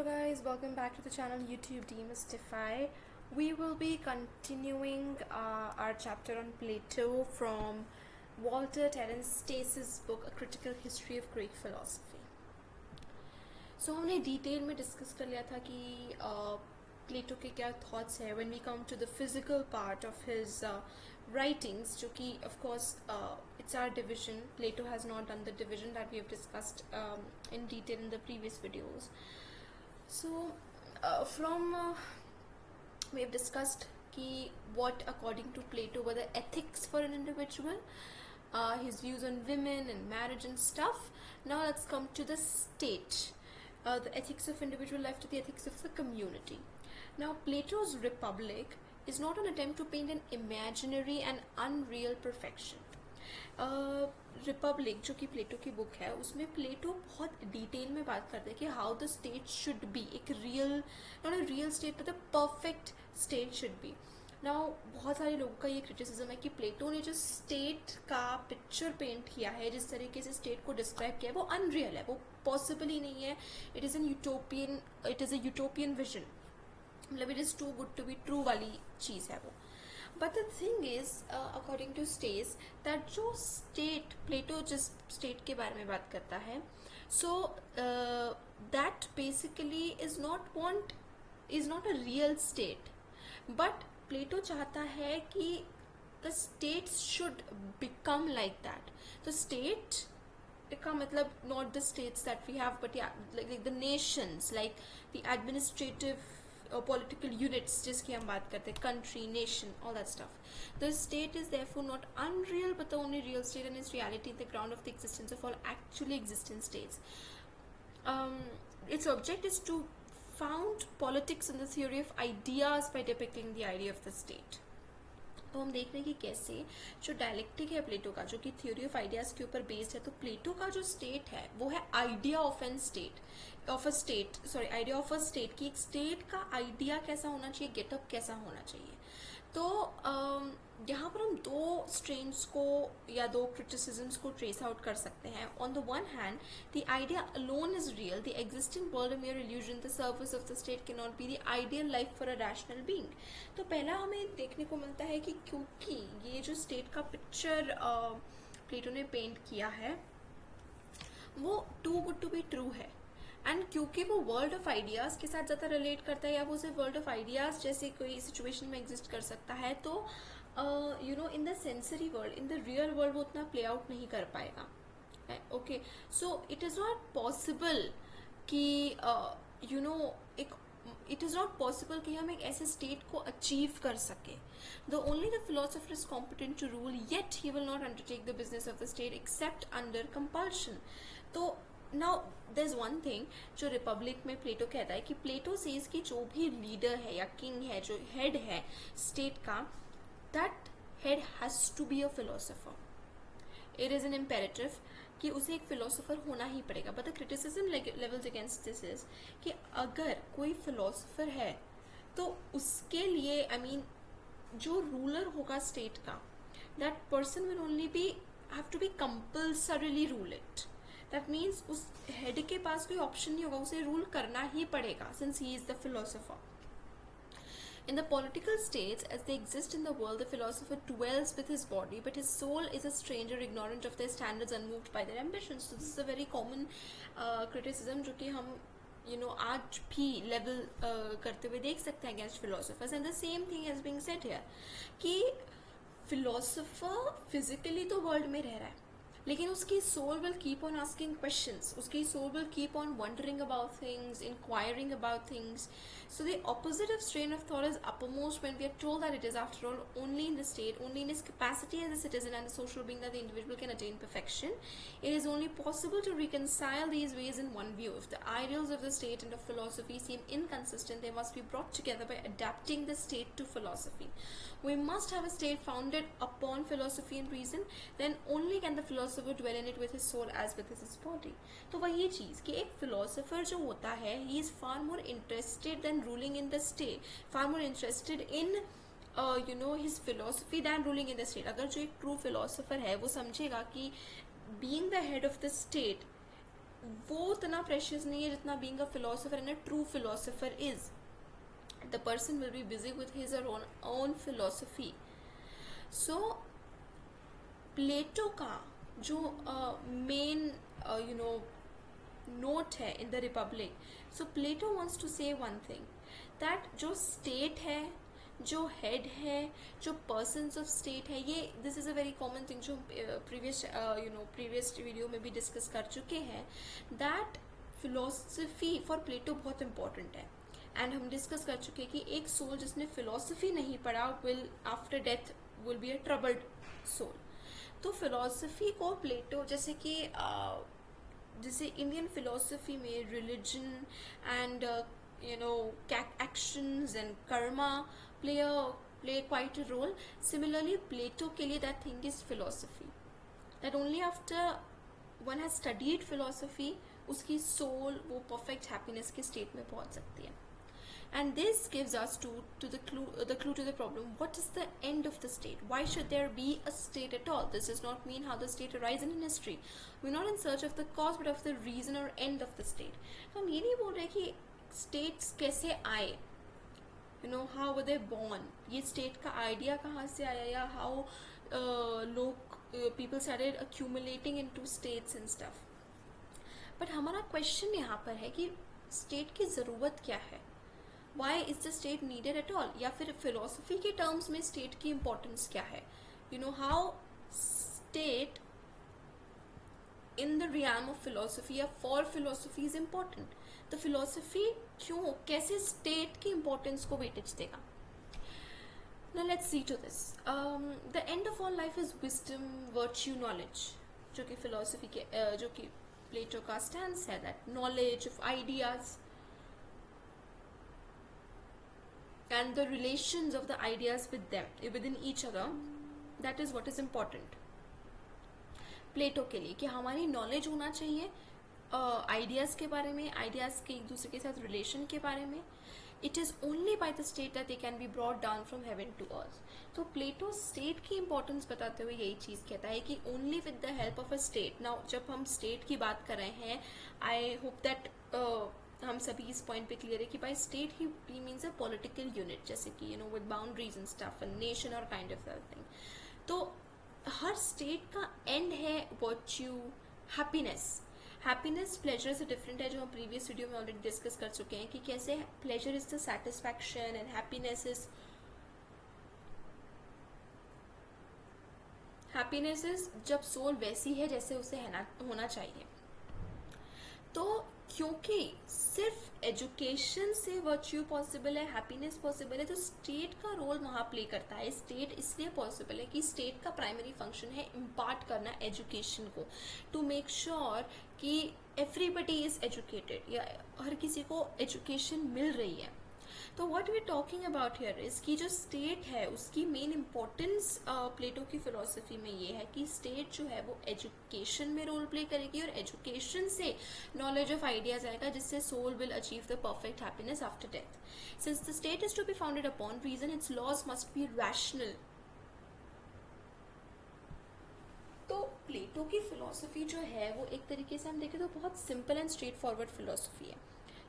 guys, welcome back to the channel YouTube Demystify. We will be continuing our chapter on Plato from Walter Terence Stace's book A Critical History of Greek Philosophy. So हमने detail में discuss कर लिया था कि Plato के क्या thoughts है when we come to the physical part of his writings, जो कि of course it's our division. Plato has not done the division that we have discussed in detail in the previous videos. So we have discussed what according to Plato were the ethics for an individual, his views on women and marriage and stuff. Now let's come to the state, the ethics of individual life to the ethics of the community. Now Plato's Republic is not an attempt to paint an imaginary and unreal perfection. Republic जो कि प्लेटो की book है, उसमें प्लेटो बहुत detail में बात करते हैं कि how the state should be, एक real, not a real state but the perfect state should be. Now बहुत सारे लोगों का ये क्रिटिसिज्म है कि प्लेटो ने जो स्टेट का पिक्चर पेंट किया है, जिस तरीके से स्टेट को डिस्क्राइब किया है, वो अनरियल है, वो पॉसिबल ही नहीं है. It is a utopian vision, मतलब it is too good to be true वाली चीज़ है वो. But the thing is, according to Stace, that जो state, Plato जिस state के बारे में बात करता है, so that basically is not a real state. But Plato चाहता है कि the states should become like that. The state का मतलब not the states that we have, but yeah, like the nations, like the administrative political units जिसकी हम बात करते हैं, country, nation, all that stuff. The state is therefore not unreal, but the only real state, and its reality the ground of the existence of all actually existent states. Its object is to found politics in the theory of ideas by depicting the idea of the state. तो हम देख रहे हैं कि कैसे जो dialectic है प्लेटो का, जो कि थ्योरी ऑफ आइडियाज के ऊपर बेस्ड है, तो प्लेटो का जो स्टेट है वो है आइडिया ऑफ अ स्टेट की एक स्टेट का आइडिया कैसा होना चाहिए, गेटअप कैसा होना चाहिए. तो यहाँ पर हम दो स्ट्रेंस को या दो क्रिटिसिज्म्स को ट्रेस आउट कर सकते हैं. On the one hand, the idea alone is real, the existing world a mayor illusion, the service of the state can not be the ideal life for a rational being. तो पहला हमें देखने को मिलता है कि क्योंकि ये जो स्टेट का पिक्चर प्लेटो ने पेंट किया है वो too good to be true है, एंड क्योंकि वो वर्ल्ड ऑफ आइडियाज़ के साथ ज़्यादा रिलेट करता है, या वो सिर्फ वर्ल्ड ऑफ आइडियाज़ जैसे कोई सिचुएशन में एग्जिस्ट कर सकता है, तो in the sensory world, in the real world वो उतना प्ले आउट नहीं कर पाएगा. Okay, so it is not possible कि इट इज़ नॉट पॉसिबल कि हम एक ऐसे स्टेट को अचीव कर सके. The only the philosopher is competent to rule, yet he will not undertake the business of the state except under compulsion. तो now there is one thing जो Republic में प्लेटो कहता है कि प्लेटो सेज कि जो भी लीडर है या किंग है, जो हेड है स्टेट का, that head has to be a philosopher. It is an imperative कि उसे एक फिलोसोफर होना ही पड़ेगा. But the criticism levels against this is कि अगर कोई फिलोसोफर है तो उसके लिए जो रूलर होगा स्टेट का, that person will only be have to be compulsorily rule it. That means उस हेड के पास कोई ऑप्शन नहीं होगा, उसे रूल करना ही पड़ेगा, since he is the philosopher. In the political states, as they exist in the world, the philosopher dwells with his body, but his soul is a stranger, ignorant of their standards, unmoved by their ambitions. So this is a very common criticism जो कि हम आज भी level करते हुए देख सकते हैं against philosophers. And the same thing is being said here कि philosopher physically तो world में रह रहा है, लेकिन उसकी soul will keep on asking questions, उसकी soul will keep on wondering about things, inquiring about things. So the opposite of strain of thought is uppermost when we are told that it is after all only in the state, only in his capacity as a citizen and a social being, that the individual can attain perfection. It is only possible to reconcile these ways in one view. If the ideals of the state and of philosophy seem inconsistent, they must be brought together by adapting the state to philosophy. We must have a state founded upon philosophy and reason, then only can the philosopher dwell in it with his soul as with his body. तो वही चीज़ कि एक philosopher जो होता है, he is far more interested than ruling in the state, far more interested in his philosophy than ruling in the state. अगर जो एक true philosopher है वो समझेगा कि being the head of the state वो उतना प्रेशियस नहीं है जितना being a philosopher and a true philosopher is. The person will be busy with his और ओन फिलोसफी. सो प्लेटो का जो मेन यू नो नोट है in the republic, so Plato wants to say one thing, that जो state है, जो head है, जो persons of state है, ये this is a very common thing जो प्रीवियस वीडियो में भी डिस्कस कर चुके हैं, दैट फिलोसफी फॉर प्लेटो बहुत इंपॉर्टेंट है. एंड हम डिस्कस कर चुके हैं कि एक सोल जिसने फिलोसफी नहीं पढ़ा will after death will be a troubled soul. तो फिलोसफी को प्लेटो जैसे इंडियन फिलोसफी में religion and actions and karma play quite a role. Similarly, Plato के लिए that thing is philosophy. That only after one has studied philosophy, उसकी soul वो perfect happiness के state में पहुंच सकती है. And this gives us the clue to the problem. What is the end of the state? Why should there be a state at all? This does not mean how the state arises in history. We're not in search of the cause, but of the reason or end of the state. तो हम ये नहीं बोल रहे कि states कैसे आए, how were they born, ये state का idea कहाँ से आया, या how people started accumulating into states and stuff. But हमारा question यहाँ पर है कि state की ज़रूरत क्या है, why is the state needed at all, या फिर philosophy के terms में state की importance क्या है, how state in the realm of philosophy या for philosophy is important. तो philosophy क्यों, कैसे state की importance को weightage देगा. Now let's see to this. The end of all life is wisdom, virtue, knowledge. जो कि philosophy के जो कि Plato का stance है, that knowledge of ideas and the relations of the ideas with them, within each other, that is what is important. प्लेटो के लिए कि हमारी नॉलेज होना चाहिए आइडियाज़ के बारे में, आइडियाज़ के एक दूसरे के साथ रिलेशन के बारे में. It is only by the state that they can be brought down from heaven to earth. तो प्लेटो स्टेट की इंपॉर्टेंस बताते हुए यही चीज़ कहता है कि only with the help of a state. Now जब हम स्टेट की बात कर रहे हैं, आई होप दैट हम सभी इस पॉइंट पे क्लियर है कि by state he means a political unit, जैसे कि with boundaries and stuff, a nation और काइंड ऑफ थिंग. तो हर स्टेट का एंड है वर्च्यू, हैप्पीनेस. हैप्पीनेस प्लेजर से डिफरेंट है, जो हम प्रीवियस वीडियो में ऑलरेडी डिस्कस कर चुके हैं कि कैसे pleasure is the satisfaction and happiness is जब सोल वैसी है जैसे उसे होना चाहिए. तो क्योंकि सिर्फ एजुकेशन से वर्च्यू पॉसिबल है, हैप्पीनेस पॉसिबल है, तो स्टेट का रोल वहाँ प्ले करता है. स्टेट इसलिए पॉसिबल है कि स्टेट का प्राइमरी फंक्शन है इम्पार्ट करना एजुकेशन को, टू मेक श्योर कि एवरीबडी इज एजुकेटेड, या हर किसी को एजुकेशन मिल रही है. तो what we talking about here is कि जो स्टेट है उसकी मेन इंपॉर्टेंस प्लेटो की फिलोसफी में ये है कि स्टेट जो है वो एजुकेशन में रोल प्ले करेगी, और एजुकेशन से नॉलेज ऑफ आइडियाज आएगा, जिससे soul will achieve the perfect happiness after death. Since the state is to be founded upon reason, its laws must be rational. तो प्लेटो की फिलोसफी जो है वो एक तरीके से हम देखें तो बहुत simple and straight forward philosophy है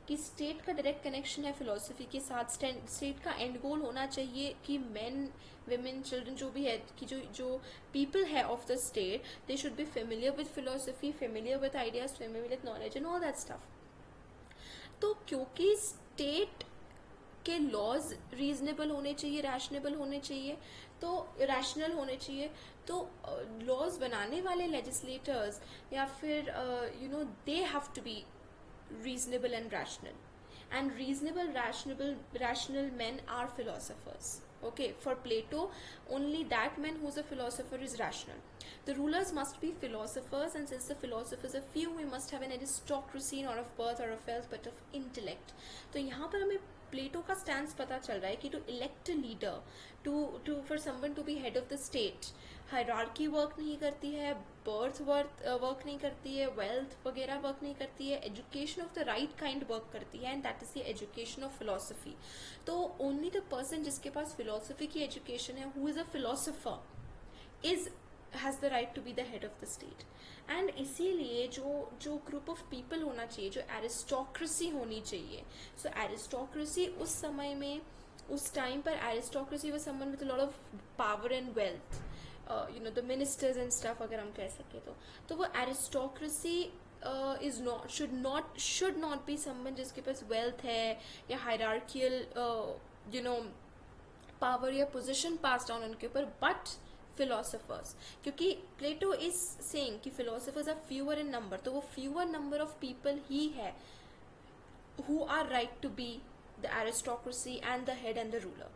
कि स्टेट का डायरेक्ट कनेक्शन है फिलोसफी के साथ. स्टेट का एंड गोल होना चाहिए कि मेन, विमेन, चिल्ड्रन जो भी है, कि जो पीपल है of the state, they should be familiar with philosophy, familiar with ideas, familiar with knowledge and all that stuff. तो क्योंकि स्टेट के लॉज रीजनेबल होने चाहिए, रैशनेबल होने चाहिए, तो रैशनल होने चाहिए, तो लॉज बनाने वाले लेजिस्लेटर्स या फिर they have to be reasonable and rational, and reasonable rational men are philosophers. Okay, for Plato only that man who's a philosopher is rational. The rulers must be philosophers, and since the philosophers are few, we must have an aristocracy not of birth or of wealth but of intellect. तो यहाँ पर हमें Plato का stance पता चल रहा है कि to elect a leader, to for someone to be head of the state, hierarchy work नहीं करती है, बर्थ वर्क नहीं करती है, वेल्थ वगैरह वर्क नहीं करती है, education of the right kind work करती है, and that is the education of philosophy. तो ओनली द पर्सन जिसके पास फिलोसफी की एजुकेशन है, who is a philosopher, is has the right to be the head of the state. And इसीलिए जो group of people होना चाहिए, जो एरिस्टोक्रेसी होनी चाहिए, सो एरिस्टोक्रेसी उस समय में, उस टाइम पर aristocracy was someone with a lot of power and wealth, the ministers and stuff अगर हम कह सके तो वो aristocracy is not should not be someone जिसके पास वेल्थ है या हायरार्कियल पावर या पोजिशन पास डाउन उनके ऊपर, बट फिलोसफर्स. क्योंकि प्लेटो इज सेइंग कि philosophers are fewer in number, तो वो फ्यूअर नंबर ऑफ पीपल ही है who are right to be the aristocracy and the head and the ruler.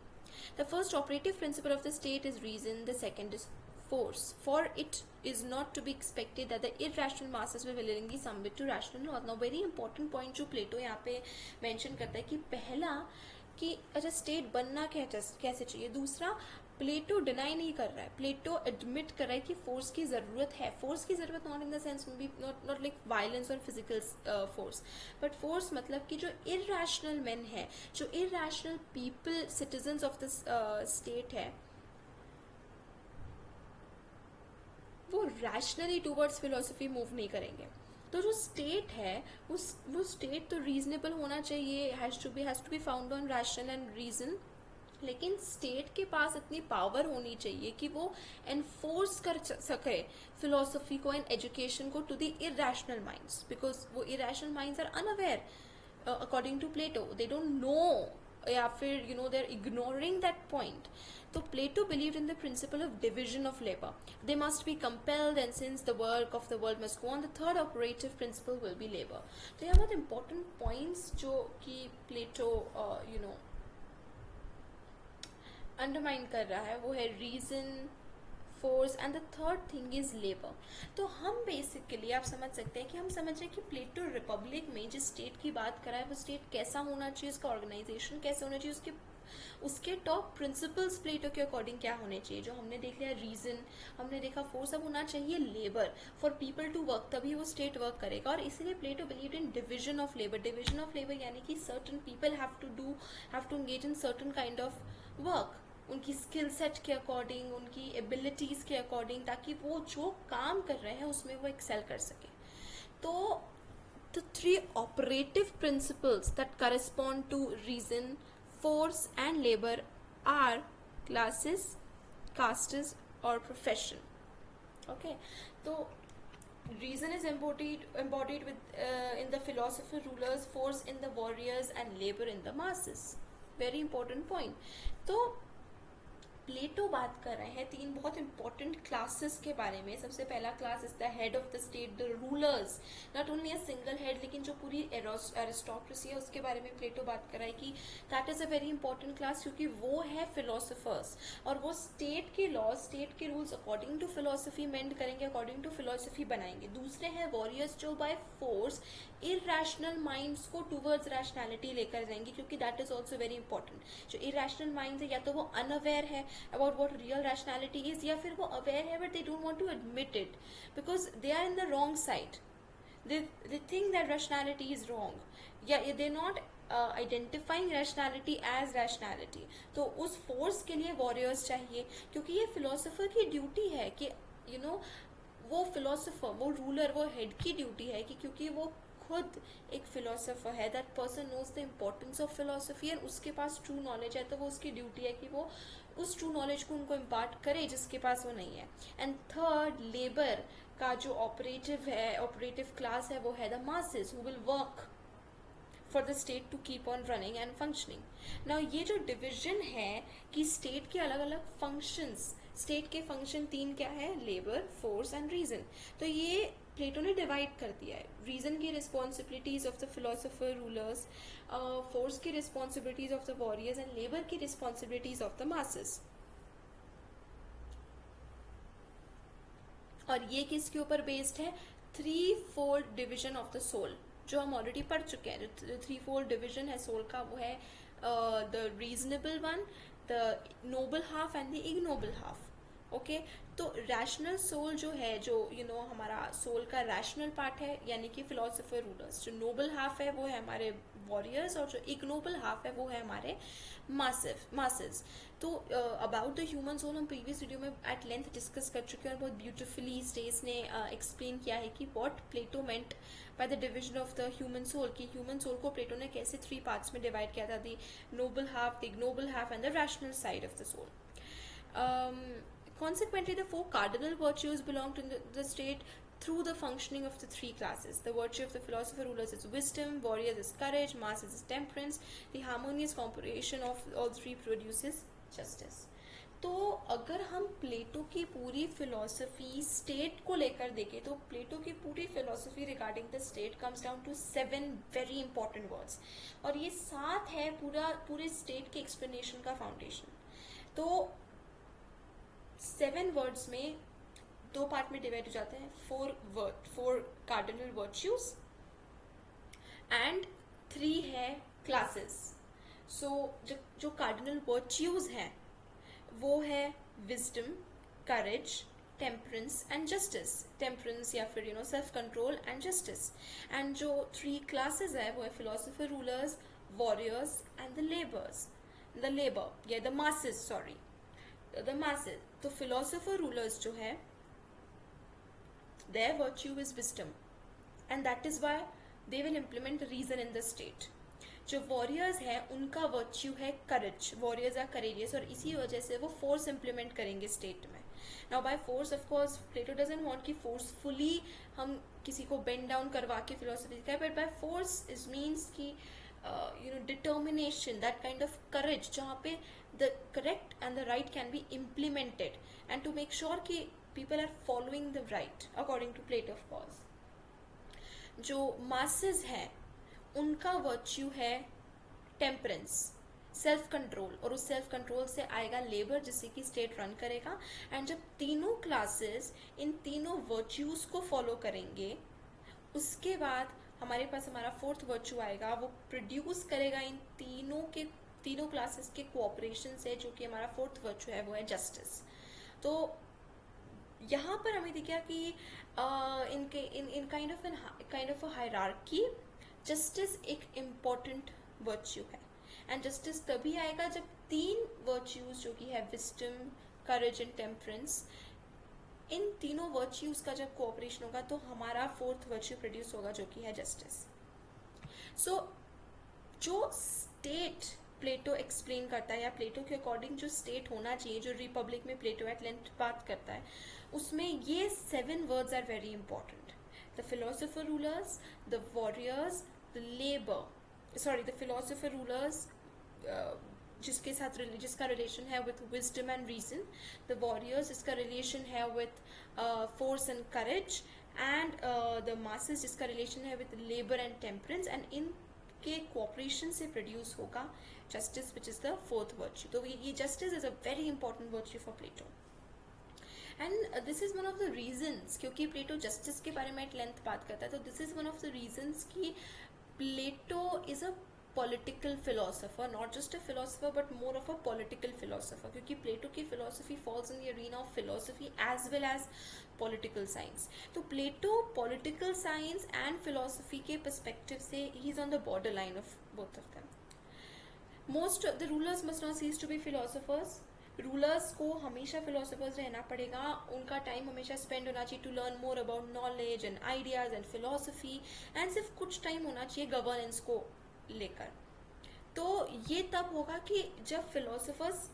The first operative principle of the state is reason, the second is force. For it is not to be expected that the irrational masses will willingly submit to rational laws. Now very important point जो प्लेटो यहाँ पे mention करता है कि पहला कि अच्छा state बनना कैसे चाहिए, दूसरा प्लेटो डिनाई नहीं कर रहा है, प्लेटो एडमिट कर रहा है कि फोर्स की ज़रूरत है. फोर्स की ज़रूरत not in the sense not like violence और फिजिकल फोर्स, बट फोर्स मतलब कि जो इरैशनल मैन है, जो irrational people citizens of the state है, वो रैशनली टूवर्ड्स फिलोसफी मूव नहीं करेंगे. तो जो स्टेट है वो स्टेट तो रीजनेबल होना चाहिए, has to be found on rational and reason, लेकिन स्टेट के पास इतनी पावर होनी चाहिए कि वो एनफोर्स कर सके फिलोसफी को एंड एजुकेशन को to the irrational minds, because वो irrational minds are unaware according to Plato, they don't know, या फिर they are ignoring that point. तो Plato believed in the principle of division of labour. They must be compelled and since the work of the world must go on, the third operative principle will be labour. तो यहाँ बहुत important points जो कि प्लेटो undermine कर रहा है वो है reason, force and the third thing is labour. तो हम बेसिकली आप समझ सकते हैं कि हम समझ रहे हैं कि प्लेटो रिपब्लिक में जिस स्टेट की बात कर रहा है वो स्टेट कैसा होना चाहिए, उसका ऑर्गेनाइजेशन कैसे होना चाहिए, उसके टॉप प्रिंसिपल्स प्लेटो के अकॉर्डिंग क्या होने चाहिए. जो हमने देख लिया रीजन, हमने देखा फोर्स, अब होना चाहिए labour for people to work, तभी वो स्टेट वर्क करेगा. और इसीलिए Plato believe in division of labour. Division of labour यानी कि certain people have to engage in certain kind of work, उनकी स्किल सेट के अकॉर्डिंग, उनकी एबिलिटीज़ के अकॉर्डिंग, ताकि वो जो काम कर रहे हैं उसमें वो एक्सेल कर सके. तो the three operative principles that correspond to reason, force and labor are classes, castes or profession. Okay, so reason is embodied with in the philosopher rulers, force in the warriors and labor in the masses. Very important point. तो प्लेटो बात कर रहे हैं तीन बहुत important classes के बारे में. सबसे पहला class is the head of the state, the rulers, not only a single head, लेकिन जो पूरी एरिस्टोक्रेसी है उसके बारे में प्लेटो बात कर रहा है कि that is a very important class, क्योंकि वो है फिलोसफर्स और वो स्टेट के लॉ, स्टेट के रूल्स अकॉर्डिंग टू फिलोसफी मेंड करेंगे, अकॉर्डिंग टू फिलोसफी बनाएंगे. दूसरे हैं वॉरियर्स जो बाय फोर्स इरैशनल माइंड्स को टूवर्ड्स रैशनैलिटी लेकर जाएंगे, क्योंकि that is also very important. जो इरैशनल माइंड्स है या तो वो अनअवेयर है about what real rationality is, या फिर वो aware है but they don't want to admit it because they are in the wrong side. They think that rationality is wrong. Yeah, they're not identifying rationality as rationality. तो उस force के लिए warriors चाहिए, क्योंकि ये philosopher की duty है कि वो philosopher, वो ruler, वो head की duty है कि क्योंकि वो खुद एक फिलोसोफर है, that person knows the importance of philosophy and उसके पास ट्रू नॉलेज है, तो वो उसकी ड्यूटी है कि वो उस ट्रू नॉलेज को उनको इम्पार्ट करे जिसके पास वो नहीं है. एंड थर्ड, लेबर का जो ऑपरेटिव क्लास है वो है the masses who will work for the state to keep on running and functioning. Now ये जो डिविजन है कि स्टेट के अलग अलग फंक्शंस, स्टेट के फंक्शन तीन क्या है, लेबर, फोर्स एंड रीजन. तो ये प्लेटो ने डिवाइड कर दिया है. रीजन की responsibilities of the philosopher rulers, force की responsibilities of the warriors and labour की रिस्पॉन्सिबिलिटीज ऑफ द मासेस. और ये किसके ऊपर बेस्ड है, threefold division of the soul, जो हम ऑलरेडी पढ़ चुके हैं. जो थ्री फोल्ड डिविजन है सोल का वो है the reasonable one, the noble half and the ignoble half. Okay तो रैशनल सोल जो है, जो हमारा सोल का रैशनल पार्ट है, यानी कि फिलोसोफर रूलर्स, जो नोबल हाफ है वो है हमारे वॉरियर्स, और जो इग्नोबल हाफ है वो है हमारे मासेस। तो अबाउट द ह्यूमन सोल हम प्रीवियस वीडियो में एट लेंथ डिस्कस कर चुके हैं, और बहुत ब्यूटिफुली स्टेस ने एक्सप्लेन किया है कि what Plato meant by the division of the human soul, कि ह्यूमन सोल को प्लेटो ने कैसे 3 पार्ट्स में डिवाइड किया था, the noble half, the ignoble half and the rational side of the soul. Consequently, the 4 cardinal virtues belong to the state through the functioning of the 3 classes. The virtue of the philosopher rulers is wisdom, warriors is courage, masses is temperance. The harmonious combination of all 3 produces justice. तो अगर हम प्लेटो की पूरी philosophy state को लेकर देखें, तो Plato की पूरी philosophy regarding the state comes down to 7 very important words, और ये 7 है पूरे स्टेट के एक्सप्लेनेशन का फाउंडेशन. तो 7 वर्ड्स में 2 पार्ट में डिवाइड हो जाते हैं. 4 कार्डिनल वर्च्यूज एंड 3 है क्लासेस. सो जो कार्डिनल वर्च्यूज हैं वो है wisdom, courage, temperance and justice. Temperance या फिर self control and justice. And जो 3 क्लासेस है वो है philosopher rulers, warriors and the labour या the masses, sorry the masses. तो philosopher rulers जो है, their virtue is wisdom and that is why they will implement reason in the state. जो warriors है उनका virtue है courage. warriors are courageous और इसी वजह से वो force implement करेंगे state में. Now by force of course Plato doesn't want कि forcefully हम किसी को bend down करवा के philosophy सिखाए, but by force is means कि determination, that kind of courage जहाँ पे the correct and the right can be implemented, and to make sure कि people are following the right according to Plato of course. जो masses है उनका virtue है temperance, self control, और उस self control से आएगा लेबर जिससे कि स्टेट रन करेगा. एंड जब तीनों क्लासेस इन तीनों वर्च्यूज को फॉलो करेंगे, उसके बाद हमारे पास हमारा 4th वर्च्यू आएगा, वो प्रोड्यूस करेगा इन तीनों क्लासेस के कोऑपरेशन से, जो कि हमारा 4th वर्च्यू है वो है जस्टिस. तो यहाँ पर हमें दिखा कि in kind of a hierarchy justice एक इम्पॉर्टेंट वर्च्यू है. एंड जस्टिस तभी आएगा जब 3 वर्च्यूज जो कि है विजडम, करेज एंड टेम्परेंस, इन तीनों वर्च्यूज का जब कोऑपरेशन होगा तो हमारा 4th वर्च्यू प्रोड्यूस होगा जो कि है जस्टिस. सो जो स्टेट प्लेटो एक्सप्लेन करता है, या प्लेटो के अकॉर्डिंग जो स्टेट होना चाहिए, जो रिपब्लिक में प्लेटो एट लेंथ बात करता है, उसमें ये 7 words are very important. The philosopher rulers, the warriors, the labour, sorry the philosopher rulers जिसका रिलेशन है with wisdom and reason, the warriors जिसका रिलेशन है with force and courage, and the masses जिसका रिलेशन है with labour and temperance, and इन के cooperation से produce होगा justice which is the 4th virtue. तो ये justice is a very important virtue for Plato. And this is one of the reasons, क्योंकि Plato justice के बारे में एट लेंथ बात करता है, तो this is one of the reasons कि Plato is a political philosopher, not just a philosopher but more of a political philosopher, क्योंकि प्लेटो की philosophy falls in the arena of philosophy as well as political science. तो प्लेटो political science and philosophy के perspective से he is on the borderline of both of them. Most of the rulers must not cease to be philosophers. Rulers को हमेशा philosophers रहना पड़ेगा, उनका time हमेशा spend होना चाहिए to learn more about knowledge and ideas and philosophy, and सिर्फ कुछ टाइम होना चाहिए गवर्नेंस को लेकर. तो ये तब होगा कि जब फिलोसफर्स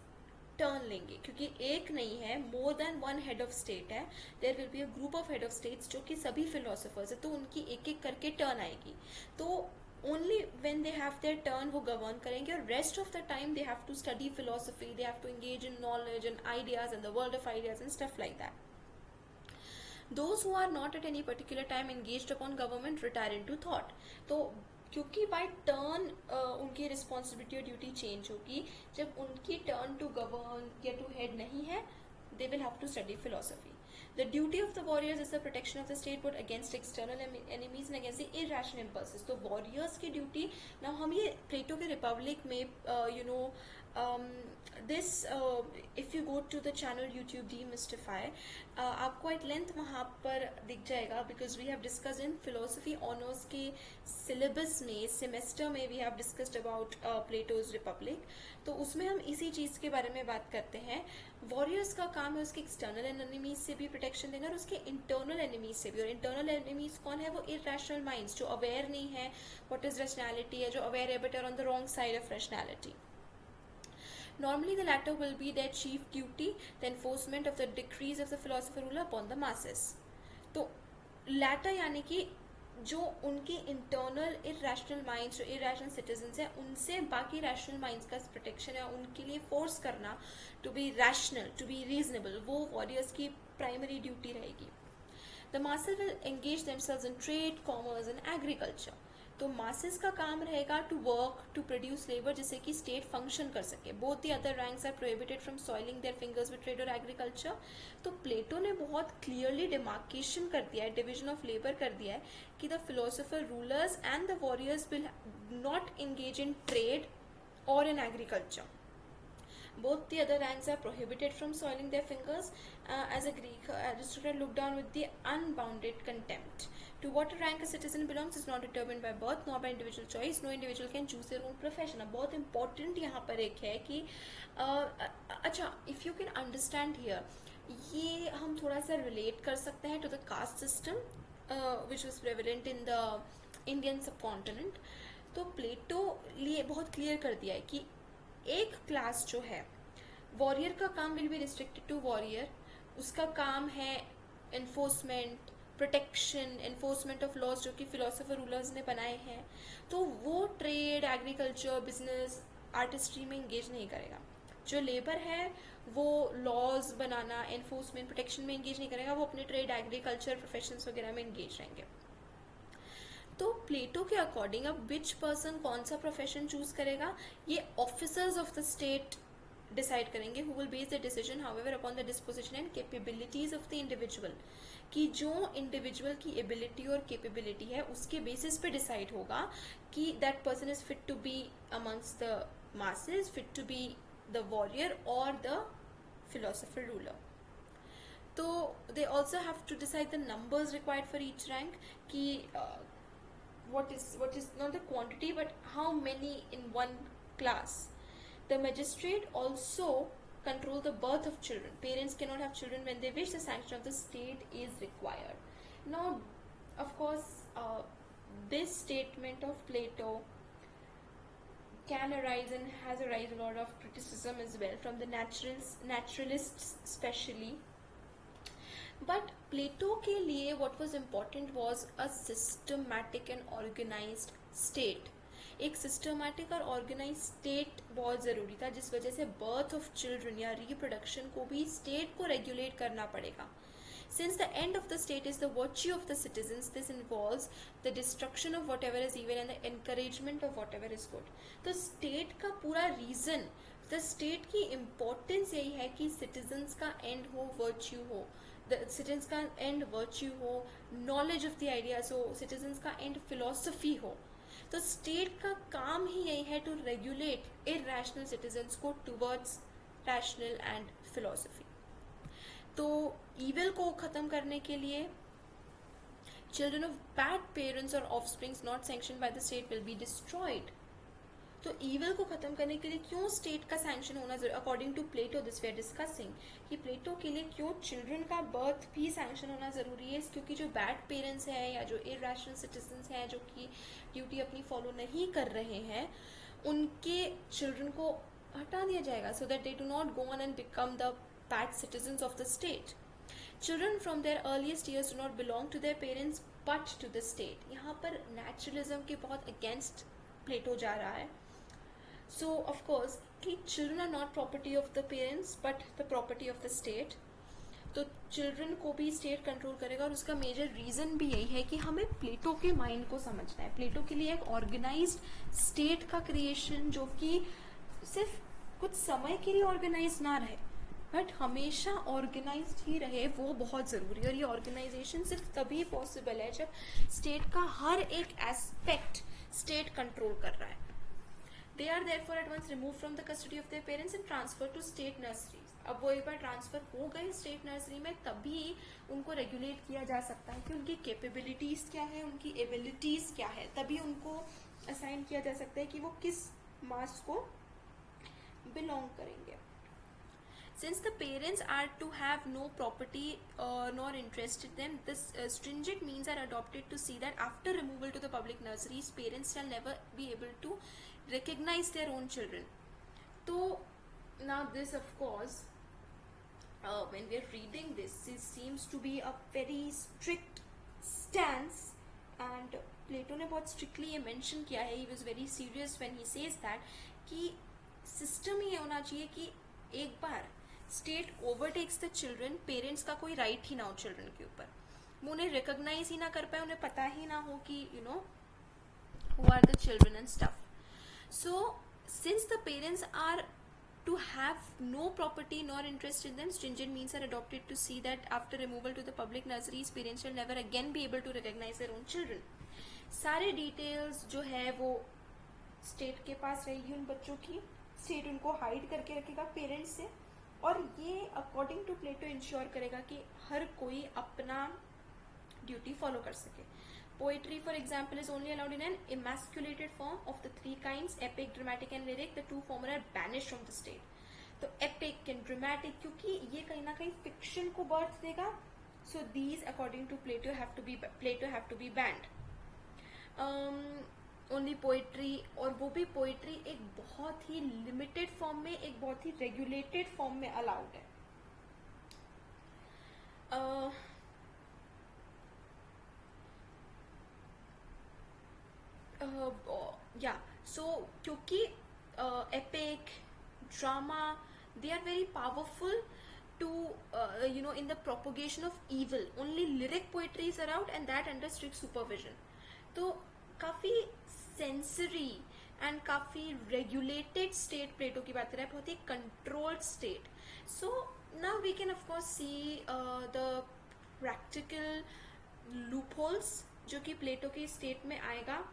टर्न लेंगे, क्योंकि एक नहीं है, more than 1 head of state है. There will be a group of head of states जो कि सभी फिलोसफर्स है, तो उनकी एक एक करके टर्न आएगी. तो only when they have their turn वो गवर्न करेंगे, और rest of the time they have to study philosophy, they have to engage in knowledge and ideas and the world of ideas and stuff like that. Those who are not at any particular time engaged upon government retire into thought. तो क्योंकि by turn उनकी responsibility और duty change होगी, जब उनकी turn to govern या to head नहीं है, they will have to study philosophy. The duty of the warriors is the protection of the state but against external enemies and against the irrational impulses. तो warriors की duty, ना हम ये प्लेटो के Republic में this if you go to the channel YouTube Demystify, आपको at length वहाँ पर दिख जाएगा, because we have discussed in philosophy honors के syllabus में semester में we have discussed about Plato's Republic. तो उसमें हम इसी चीज़ के बारे में बात करते हैं. वॉरियर्स का काम है उसके एक्सटर्नल एनिमीज से भी प्रोटेक्शन देना और उसके इंटरनल एनिमीज से भी. और इंटरनल एनिमीज कौन है? वो इरेशनल माइंड्स, जो अवेयर नहीं है व्हाट इज रैशनैलिटी है, जो अवेयर है but are on the wrong side of rationality. Normally the latter will be their chief duty, the enforcement of the decrees of the philosopher ruler upon the masses. तो latter यानी कि जो उनके internal irrational minds, जो irrational citizens हैं, उनसे बाकी rational minds का प्रोटेक्शन है, उनके लिए फोर्स करना to be rational, to be reasonable, वो वॉरियर्स की प्राइमरी ड्यूटी रहेगी. The masses will engage themselves in trade, commerce and agriculture. तो मासेस का काम रहेगा to work to produce labour, जिससे कि स्टेट फंक्शन कर सके. Both the other ranks are prohibited from soiling their fingers with trade और एग्रीकल्चर. तो प्लेटो ने बहुत क्लियरली डिमार्केशन कर दिया है, डिविजन ऑफ लेबर कर दिया है कि the philosopher rulers and the warriors will not engage in trade और in agriculture. Both the other ranks are prohibited from soiling their fingers. As a Greek aristocrat looked down with the unbounded contempt. To what rank a citizen belongs is not determined by birth nor by individual choice. No individual can choose their own profession. अब बहुत important यहाँ पर एक है कि अच्छा, if you can understand here, ये हम थोड़ा सा relate कर सकते हैं to the caste system which was prevalent in the Indian subcontinent. तो प्लेटो लिए बहुत क्लियर कर दिया है कि एक क्लास जो है, वॉरियर का काम will be restricted to warrior. उसका काम है enforcement, protection, enforcement of laws जो कि फिलोसोफर रूलर्स ने बनाए हैं. तो वो ट्रेड, एग्रीकल्चर, बिजनेस, आर्टिस्ट्री में इंगेज नहीं करेगा. जो लेबर है वो लॉज बनाना, एनफोर्समेंट, प्रोटेक्शन में इंगेज नहीं करेगा. वो अपने ट्रेड, एग्रीकल्चर, प्रोफेशंस वगैरह में इंगेज रहेंगे. तो प्लेटो के अकॉर्डिंग अब विच पर्सन कौन सा प्रोफेशन चूज करेगा, ये officers of the state decide करेंगे, who will base the decision however upon the disposition and capabilities of the individual. कि जो इंडिविजुअल की एबिलिटी और कैपेबिलिटी है उसके बेसिस पे डिसाइड होगा कि that person is fit to be amongst the masses, fit to be the warrior और द फिलोसोफर रूलर. तो they also have to decide the numbers required for each rank, कि what is not the quantity but how many in one class. The magistrate also control the birth of children. Parents cannot have children when they wish. The sanction of the state is required. Now of course this statement of Plato can arise and has arised a lot of criticism as well from the naturalists especially. But Plato के लिए what was important was a systematic and organized state. एक systematic और organized state बहुत ज़रूरी था, जिस वजह से birth of children या reproduction को भी state को regulate करना पड़ेगा. Since the end of the state is the virtue of the citizens, this involves the destruction of whatever is evil and the encouragement of whatever is good. तो state का पूरा reason, the state की importance यही है कि citizens का end हो, virtue हो, the citizens का end virtue हो, knowledge of the ideas हो, citizens का end philosophy हो. तो state का काम ही यही है to regulate irrational citizens को towards rational and philosophy. तो evil को ख़त्म करने के लिए children of bad parents or offsprings not sanctioned by the state will be destroyed. तो ईविल को खत्म करने के लिए क्यों स्टेट का सैंक्शन होना जरूरी, according to Plato this we are discussing, कि प्लेटो के लिए क्यों चिल्ड्रन का बर्थ भी सैंक्शन होना ज़रूरी है. क्योंकि जो बैड पेरेंट्स हैं या जो इरेशनल सिटीजन्स हैं जो कि ड्यूटी अपनी फॉलो नहीं कर रहे हैं, उनके चिल्ड्रन को हटा दिया जाएगा, so that they do not go on and become the bad citizens of the state. Children from their earliest years do not belong to their parents but to the state. यहाँ पर naturalism के बहुत against प्लेटो जा रहा है. So of course कि children are not property of the parents but the property of the state. तो children को भी state control करेगा और उसका major reason भी यही है कि हमें प्लेटो के mind को समझना है. प्लेटो के लिए एक organized state का creation जो कि सिर्फ कुछ समय के लिए organized ना रहे बट हमेशा ऑर्गेनाइज्ड ही रहे, वो बहुत ज़रूरी है. और ये ऑर्गेनाइजेशन सिर्फ तभी पॉसिबल है जब स्टेट का हर एक एस्पेक्ट स्टेट कंट्रोल कर रहा है. They are therefore at once removed from the custody of their parents and transferred to state nurseries. अब वो एक बार ट्रांसफर हो गए स्टेट नर्सरी में, तभी उनको रेगुलेट किया जा सकता है कि उनकी कैपेबिलिटीज क्या है, उनकी एबिलिटीज क्या है, तभी उनको असाइन किया जा सकता है कि वो किस मास को बिलोंग करेंगे. Since the parents are to have no property nor interest in them, this stringent means are adopted to see that after removal to the public nurseries, parents shall never be able to recognize their own children. So now this, of course, when we are reading this, it seems to be a very strict stance, and Plato ने बहुत strictly ये mention किया है. He was very serious when he says that कि system ये होना चाहिए कि एक बार state overtakes the children, parents का कोई राइट ही ना हो चिल्ड्रन के ऊपर, वो उन्हें रिकॉग्नाइज ही ना कर पाए, उन्हें पता ही ना हो कि you know who are the children and stuff. So since the parents are to have no property nor interest in them, stringent means are adopted to see that after removal to the public nurseries, parents shall never again be able to recognize their own children. सारे details जो है वो state के पास रहेगी उन बच्चों की, state उनको हाइड करके रखेगा पेरेंट्स से, और ये अकॉर्डिंग टू प्लेटो इंश्योर करेगा कि हर कोई अपना ड्यूटी फॉलो कर सके. Poetry, for example, is only allowed in an emasculated form of the three kinds: epic, dramatic and lyric. The two former are banished from the state. तो epic and dramatic, क्योंकि ये कहीं ना कहीं fiction को birth देगा, so these according to Plato have to be banned. Only poetry, और वो भी poetry एक बहुत ही limited form में, एक बहुत ही regulated form में allowed है. So क्योंकि epic, drama, they are very powerful to in the propagation of evil. Only lyric poetry is allowed, and that under strict supervision. तो काफी sensory and काफी regulated state प्लेटो की बात कर रहा है, बहुत ही controlled state. So now we can of course see the practical loopholes जो कि प्लेटो की state में आएगा.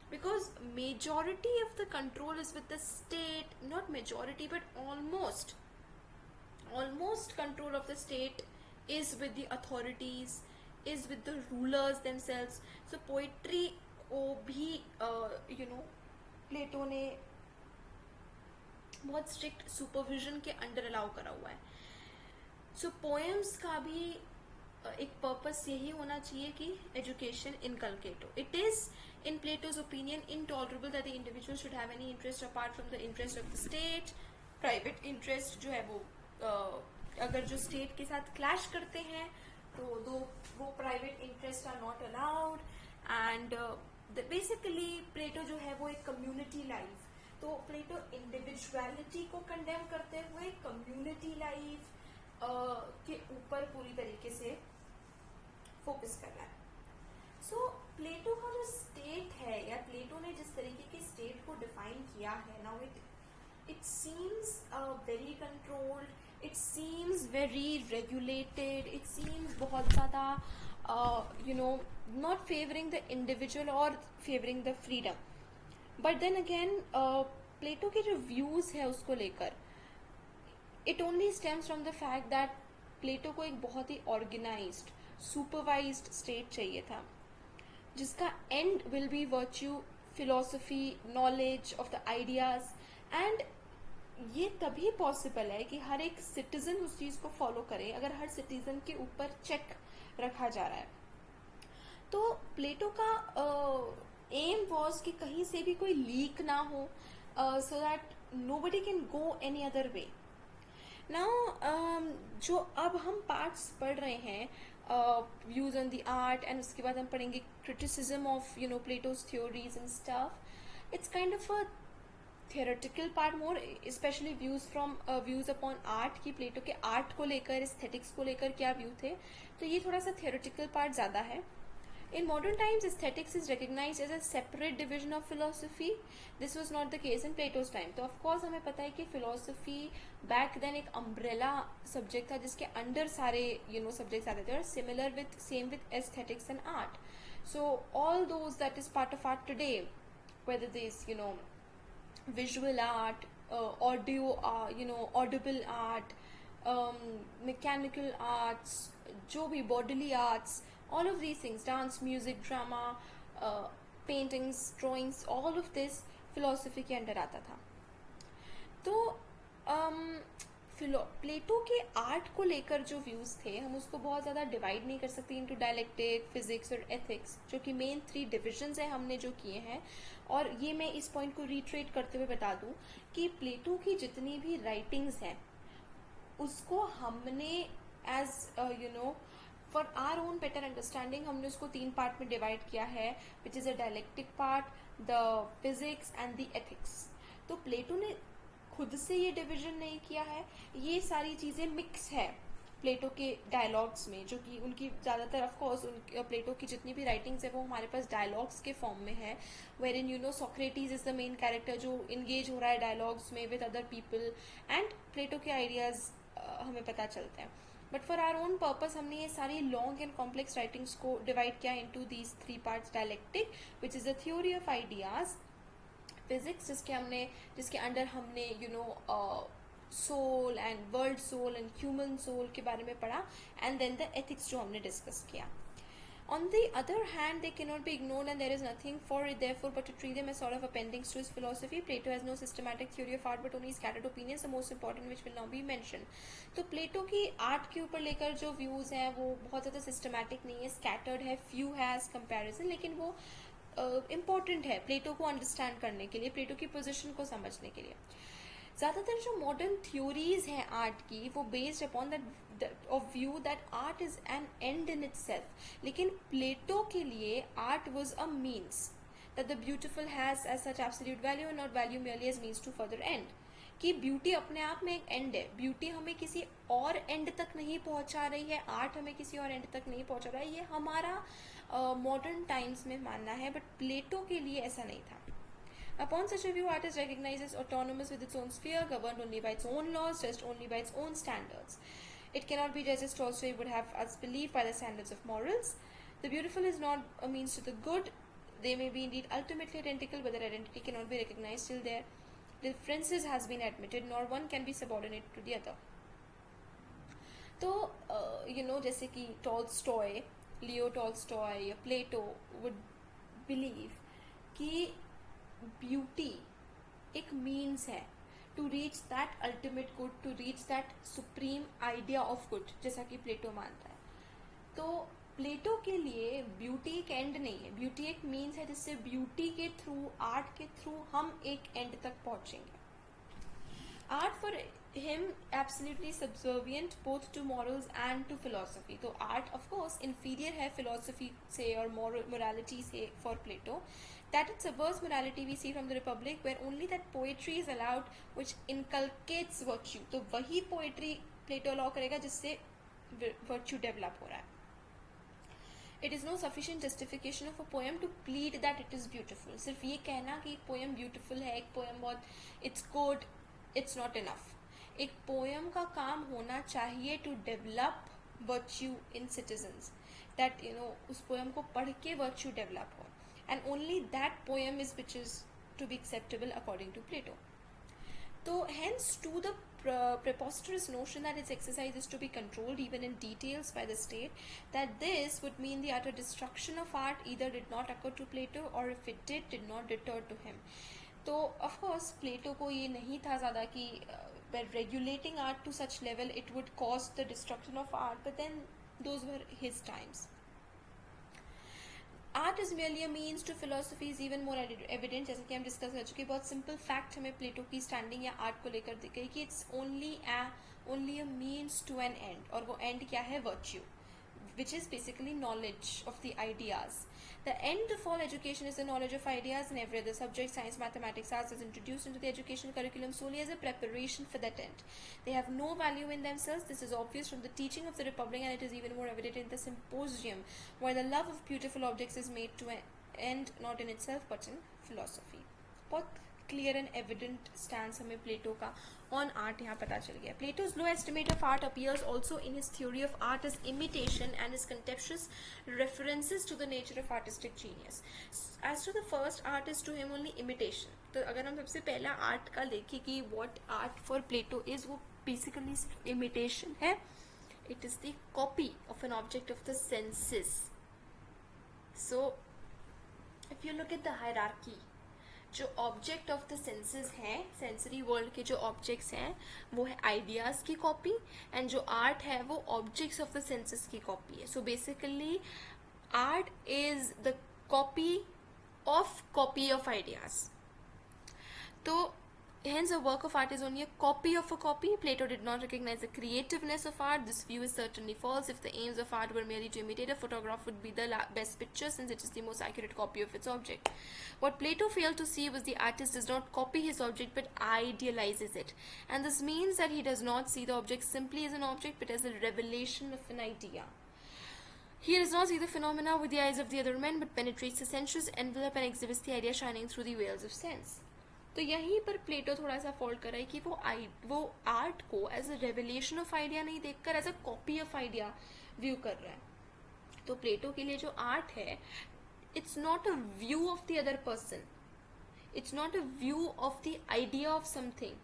Because majority of the control is with the state, not majority but almost control of the state is with the authorities, is with the rulers themselves. So poetry को भी प्लेटो ने बहुत strict supervision के under allow करा हुआ है. So poems का भी एक पर्पस यही होना चाहिए कि एजुकेशन इनकलकेट हो. It is in Plato's opinion intolerable that the individual should have any interest apart from the interest of the state. Private interest जो है वो अगर जो स्टेट के साथ क्लैश करते हैं तो वो private interest are not allowed. And basically Plato जो है वो एक कम्युनिटी लाइफ, तो प्लेटो इंडिविजुअलिटी को कंडेम करते हुए कम्युनिटी लाइफ के ऊपर पूरी तरीके से फोकस कर रहा है. सो प्लेटो का जो स्टेट है, या प्लेटो ने जिस तरीके की स्टेट को डिफाइन किया है, now it seems very controlled, it seems very regulated, it seems बहुत ज्यादा नॉट फेवरिंग द इंडिविजुअल और favouring the freedom. But then again Plato के जो व्यूज है उसको लेकर, it only stems from the fact that Plato को एक बहुत ही ऑर्गेनाइज्ड सुपरवाइज्ड स्टेट चाहिए था जिसका and will be virtue, philosophy, knowledge of the ideas. And ये तभी पॉसिबल है कि हर एक सिटीजन उस चीज को फॉलो करे, अगर हर सिटीजन के ऊपर चेक रखा जा रहा है. तो प्लेटो का एम वॉज कि कहीं से भी कोई लीक ना हो, so that nobody can go any other way. Now जो अब हम पार्ट्स पढ़ रहे हैं, views on the art, and उसके बाद हम पढ़ेंगे criticism of Plato's theories and stuff. It's kind of a theoretical part more, specially views upon art, कि प्लेटो के आर्ट को लेकर, एस्थेटिक्स को लेकर क्या व्यू थे. तो ये थोड़ा सा थियोरेटिकल पार्ट ज्यादा है. In modern times, aesthetics is recognized as a separate division of philosophy. This was not the case in Plato's time. तो of course हमें पता है कि philosophy back then एक umbrella subject था जिसके अंदर सारे subjects आते थे, और same with aesthetics and art. So all those that is part of art today, whether this visual art, audio art, audible art, mechanical arts, जो भी bodily arts, all of these things, dance, music, drama, paintings, drawings, all of this philosophy के under आता था. तो Plato के art को लेकर जो व्यूज़ थे, हम उसको बहुत ज़्यादा डिवाइड नहीं कर सकते इनटू डायलेक्टिक, फिजिक्स और एथिक्स, जो कि मेन 3 डिविजन्स हैं हमने जो किए हैं. और ये मैं इस पॉइंट को रिट्रेट करते हुए बता दूं कि प्लेटो की जितनी भी राइटिंग्स हैं उसको हमने as for our own better understanding हमने उसको 3 पार्ट में डिवाइड किया है, which is a dialectic part, the physics and the ethics. तो प्लेटो ने खुद से ये डिवीजन नहीं किया है, ये सारी चीज़ें मिक्स है प्लेटो के डायलॉग्स में, जो कि उनकी ज़्यादातर ऑफकोर्स प्लेटो की जितनी भी राइटिंग्स है वो हमारे पास डायलॉग्स के फॉर्म में है, wherein Socrates is the main character जो इंगेज हो रहा है डायलॉग्स में with other people, and Plato के आइडियाज़ हमें पता चलते हैं. But for our own purpose हमने ये सारी लॉन्ग एंड कॉम्प्लेक्स राइटिंग्स को डिवाइड किया into these 3 parts. Dialectic which is the theory of ideas, physics जिसके अंडर हमने soul and world soul and human soul के बारे में पढ़ा, एंड देन द एथिक्स जो हमने डिस्कस किया. On the other hand, they cannot be ignored and there is nothing for it therefore but to treat them as sort of appendix to his philosophy. Plato has no systematic theory of art but only scattered opinions, the most important which will now be mentioned. तो Plato की art के ऊपर लेकर जो views हैं वो बहुत ज़्यादा सिस्टमैटिक नहीं है, स्कैटर्ड है, फ्यू है एज कंपेरिजन, लेकिन वो इम्पॉर्टेंट है प्लेटो को अंडरस्टैंड करने के लिए, प्लेटो की पोजिशन को समझने के लिए. ज़्यादातर जो मॉडर्न थ्योरीज हैं आर्ट की वो based upon that of view that art is an end in itself, लेकिन प्लेटो के लिए art was a means, that the beautiful has as such absolute value and not value merely as means to further end. कि beauty अपने आप में एक and है, beauty हमें किसी और एंड तक नहीं पहुंचा रही है, आर्ट हमें किसी और एंड तक नहीं पहुंचा रहा है, ये हमारा मॉडर्न टाइम्स में मानना है, बट प्लेटो के लिए ऐसा नहीं था. Upon such a view, art is recognized as autonomous with its own sphere, governed only by its own laws, judged only by its own standards. It cannot be judged as Tolstoy would have us believe by the standards of morals. The beautiful is not a means to the good. They may be indeed ultimately identical, but their identity cannot be recognized till their differences has been admitted, nor one can be subordinate to the other. तो जैसे कि Tolstoy, Leo Tolstoy या Plato would believe कि beauty एक means है to reach that ultimate good, to reach that supreme idea of good, जैसा कि प्लेटो मानता है. तो प्लेटो के लिए ब्यूटी एक एंड नहीं है, ब्यूटी एक मीन्स है जिससे ब्यूटी के थ्रू, आर्ट के थ्रू हम एक एंड तक पहुंचेंगे. Art for him absolutely subservient both to morals and to philosophy. तो आर्ट of course inferior है philosophy से और morality से for Plato. That it subverts morality we see from the Republic, where only that poetry is allowed which inculcates virtue. तो वही poetry Plato allow करेगा जिससे virtue develop हो रहा है. It is no sufficient justification of a poem to plead that it is beautiful. सिर्फ ये कहना कि एक poem beautiful है, एक poem बहुत it's good, it's not enough. एक पोएम का काम होना चाहिए to develop virtue in citizens, that उस पोएम को पढ़ के वर्च्यू डेवलप हो, and only that poem is which is to be acceptable according to Plato. तो hence to the preposterous notion that its exercise is to be controlled even in details by the state, that this would mean the utter destruction of art either did not occur to Plato, or if it did not deter to him. तो of course प्लेटो को ये नहीं था ज़्यादा कि by regulating art to such level it would cause the destruction of art, but then those were his times. Art is merely a means to philosophy is even more evident, जैसे कि हम discuss कर चुके. बहुत simple fact हमें प्लेटो की standing या art को लेकर दिख गई कि it's only a means to an end, और वो एंड क्या है? Virtue, which is basically knowledge of the ideas. The end of all education is the knowledge of ideas, and every other subject, science, mathematics, arts, is introduced into the educational curriculum solely as a preparation for that end. They have no value in themselves. This is obvious from the teaching of the Republic, and it is even more evident in the Symposium, where the love of beautiful objects is made to an end not in itself but in philosophy. बहुत clear and evident stance हमें Plato का on art यहाँ पता चल गया. Plato's low estimate of art appears also in his theory of art is imitation and his contemptuous references to the nature of artistic genius. As to the first, art is to him only imitation. तो अगर हम सबसे पहला art का देखें कि what art for Plato is, वो basically सिर्फ इमिटेशन है. It is the copy of an object of the senses. So if you look at the hierarchy, जो ऑब्जेक्ट ऑफ द सेंसेस हैं, सेंसरी वर्ल्ड के जो ऑब्जेक्ट्स हैं, वो है आइडियाज की कॉपी, एंड जो आर्ट है वो ऑब्जेक्ट्स ऑफ द सेंसेस की कॉपी है. So basically art is the copy of ideas. तो hence a work of art is only a copy of a copy. Plato did not recognize the creativeness of art. This view is certainly false. If the aims of art were merely to imitate, a photograph would be the best picture, since it is the most accurate copy of its object. What Plato failed to see was the artist does not copy his object but idealizes it, and this means that he does not see the object simply as an object but as a revelation of an idea. He does not see the phenomena with the eyes of the other men but penetrates the sensuous envelope and exhibits the idea shining through the veils of sense. तो यहीं पर प्लेटो थोड़ा सा fault कर रहा है कि वो आर्ट को as a revelation of idea नहीं देखकर as a copy of idea view कर रहा है. तो प्लेटो के लिए जो आर्ट है, it's not a view of the other person, it's not a view of the idea of something,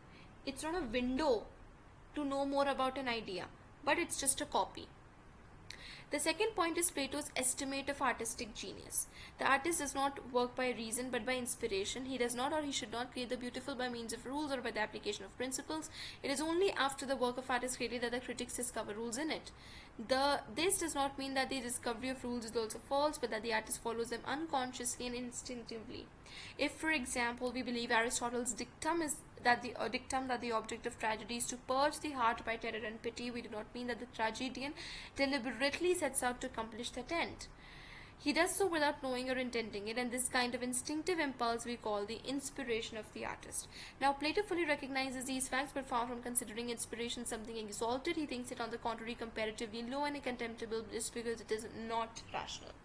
it's not a window to know more about an idea, but it's just a copy. The second point is Plato's estimate of artistic genius. The artist does not work by reason but by inspiration. He does not or he should not create the beautiful by means of rules or by the application of principles. It is only after the work of art is created that the critics discover rules in it. This does not mean that the discovery of rules is also false, but that the artist follows them unconsciously and instinctively. If, for example, we believe Aristotle's dictum that the object of tragedy is to purge the heart by terror and pity, we do not mean that the tragedian deliberately sets out to accomplish that end. He does so without knowing or intending it, and this kind of instinctive impulse we call the inspiration of the artist. Now, Plato fully recognizes these facts, but far from considering inspiration something exalted, he thinks it on the contrary comparatively low and contemptible just because it is not rational.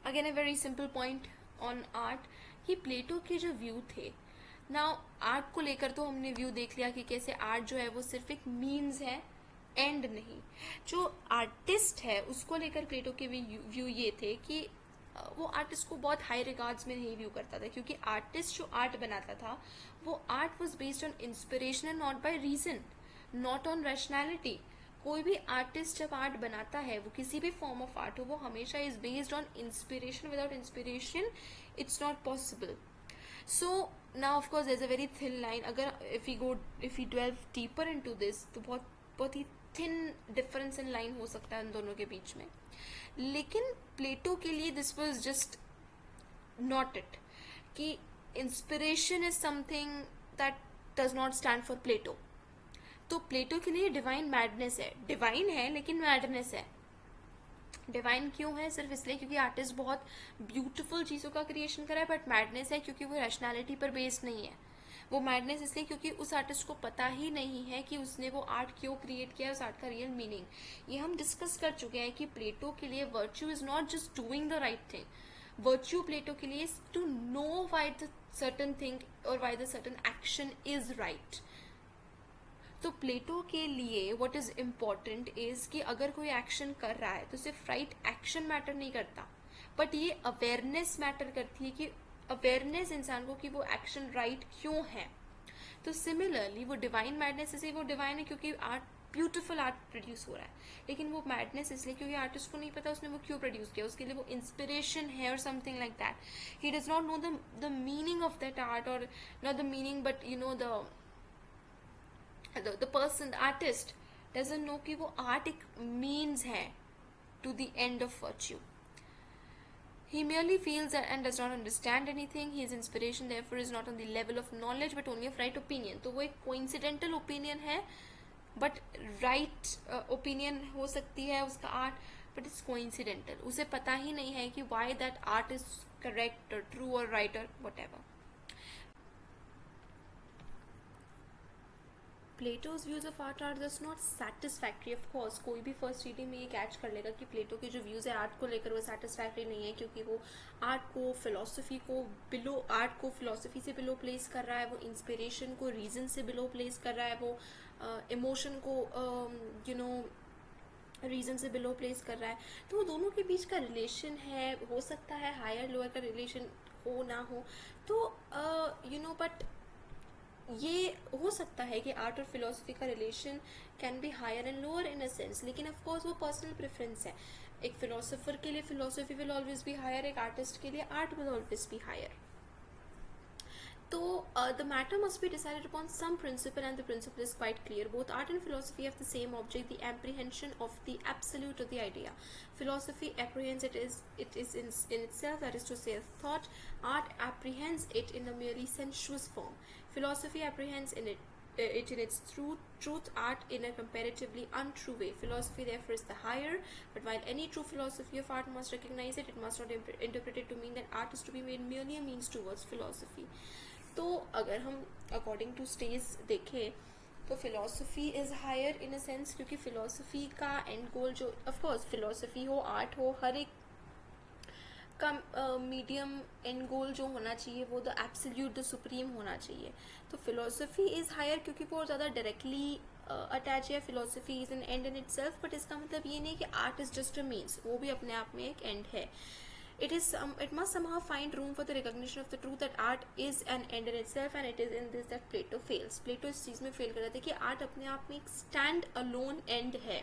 Again, a very simple point on art कि Plato के जो view थे, now art को लेकर तो हमने view देख लिया कि कैसे आर्ट जो है वो सिर्फ एक मीन्स है, एंड नहीं. जो आर्टिस्ट है उसको लेकर प्लेटो के व्यू ये थे कि वो आर्टिस्ट को बहुत हाई रिगार्ड्स में नहीं व्यू करता था, क्योंकि आर्टिस्ट जो आर्ट बनाता था वो art was based on inspiration and not by reason, not on rationality. कोई भी आर्टिस्ट जब आर्ट बनाता है, वो किसी भी फॉर्म ऑफ आर्ट हो, वो हमेशा is based on inspiration. Without inspiration it's not possible. So now of course there's a very thin line. अगर if we delve deeper into this, तो बहुत ही thin difference in line हो सकता है इन दोनों के बीच में. लेकिन प्लेटो के लिए this was just not it, कि inspiration is something that does not stand for Plato. तो प्लेटो के लिए डिवाइन मैडनेस है, डिवाइन है लेकिन मैडनेस है. डिवाइन क्यों है? सिर्फ इसलिए क्योंकि आर्टिस्ट बहुत ब्यूटीफुल चीज़ों का क्रिएशन करा है, बट मैडनेस है क्योंकि वो रैशनैलिटी पर बेस्ड नहीं है. वो मैडनेस इसलिए क्योंकि उस आर्टिस्ट को पता ही नहीं है कि उसने वो आर्ट क्यों क्रिएट किया, उस आर्ट का रियल मीनिंग. ये हम डिस्कस कर चुके हैं कि प्लेटो के लिए virtue is not just doing the right thing. Virtue Plato के लिए is to know why the certain thing और why the certain action is right. तो प्लेटो के लिए व्हाट इज इम्पॉर्टेंट इज कि अगर कोई एक्शन कर रहा है तो सिर्फ राइट एक्शन मैटर नहीं करता, बट ये अवेयरनेस मैटर करती है, कि अवेयरनेस इंसान को कि वो एक्शन राइट क्यों है. तो सिमिलरली वो डिवाइन मैडनेस इसलिए वो डिवाइन है क्योंकि आर्ट ब्यूटीफुल आर्ट प्रोड्यूस हो रहा है, लेकिन वो मैडनेस इसलिए क्योंकि आर्टिस्ट को नहीं पता उसने वो क्यों प्रोड्यूस किया. उसके लिए वो इंस्पिरेशन है और something like that. He does not know the meaning of that art, और not the meaning but you know the person, the artist doesn't know कि वो art एक means है to the end of virtue. He merely feels that and does not understand anything. His inspiration therefore is not on the level of knowledge but only of right opinion. तो वो एक coincidental opinion है, but right opinion हो सकती है उसका art, but it's coincidental. उसे पता ही नहीं है कि why that art is correct or true or right or whatever. Plato's views of art are just not satisfactory. Of course कोई भी फर्स्ट रीडिंग में ये कैच कर लेगा कि प्लेटो के जो व्यूज़ है आर्ट को लेकर वो सेटिस्फैक्ट्री नहीं है, क्योंकि वो आर्ट को फिलोसफी से बिलो प्लेस कर रहा है, वो इंस्पिरेशन को रीजन से बिलो प्लेस कर रहा है, वो इमोशन को रीजन से बिलो प्लेस कर रहा है. तो दोनों के बीच का रिलेशन है, हो सकता है हायर लोअर का रिलेशन हो ना हो, तो बट ये हो सकता है कि आर्ट और फिलोसफी का relation can be higher and lower in a sense, लेकिन ऑफ कोर्स वो पर्सनल प्रेफरेंस है. एक फिलोसोफर के लिए philosophy will always be higher, एक आर्टिस्ट के लिए art will always be higher. So the matter must be decided upon some principle, and the principle is quite clear. Both art and philosophy have the same object, the apprehension of the absolute or the idea. Philosophy apprehends it is in itself, that is to say, thought. Art apprehends it in a merely sensuous form. Philosophy apprehends in it in its truth, art in a comparatively untrue way. Philosophy therefore is the higher, but while any true philosophy of art must recognize it must not interpret it to mean that art is to be made merely a means towards philosophy. तो अगर हम according to stage देखें तो philosophy is higher in a sense, क्योंकि philosophy का end goal जो of course philosophy हो art हो हर एक का मीडियम एंड गोल जो होना चाहिए वो द एब्सोल्यूट द सुप्रीम होना चाहिए. तो फिलोसफी इज़ हायर क्योंकि वो ज़्यादा डायरेक्टली अटैच है. Philosophy is an end in itself, but इसका मतलब ये नहीं कि art is just a means, वो भी अपने आप में एक एंड है. It must somehow find room for the recognition of the truth that art is an end in itself, and it is in this that Plato fails. Plato इस चीज़ में fail कर रहे थे कि आर्ट अपने आप में एक stand alone end है,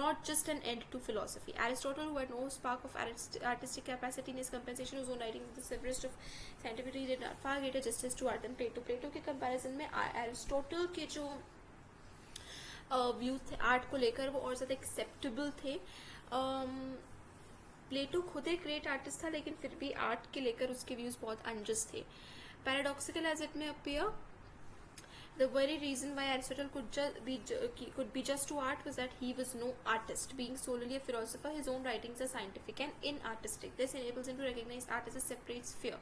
not just an end to philosophy. Aristotle, who had no spark of artistic capacity in his compensation, whose own writings the severest of scientific did far greater justice to art than Plato. Plato के comparison में Aristotle के जो views थे art को लेकर वो और ज़्यादा एक्सेप्टेबल थे. प्लेटो खुद एक ग्रेट आर्टिस्ट था, लेकिन फिर भी आर्ट के लेकर उसके व्यूज बहुत अनजस्ट थे. पैराडॉक्सिकल एज इट में appear, the very reason why Aristotle could be just to art was that he was no artist. Being solely a philosopher, his own writings are scientific and inartistic. This enables him to recognize art as a separate sphere.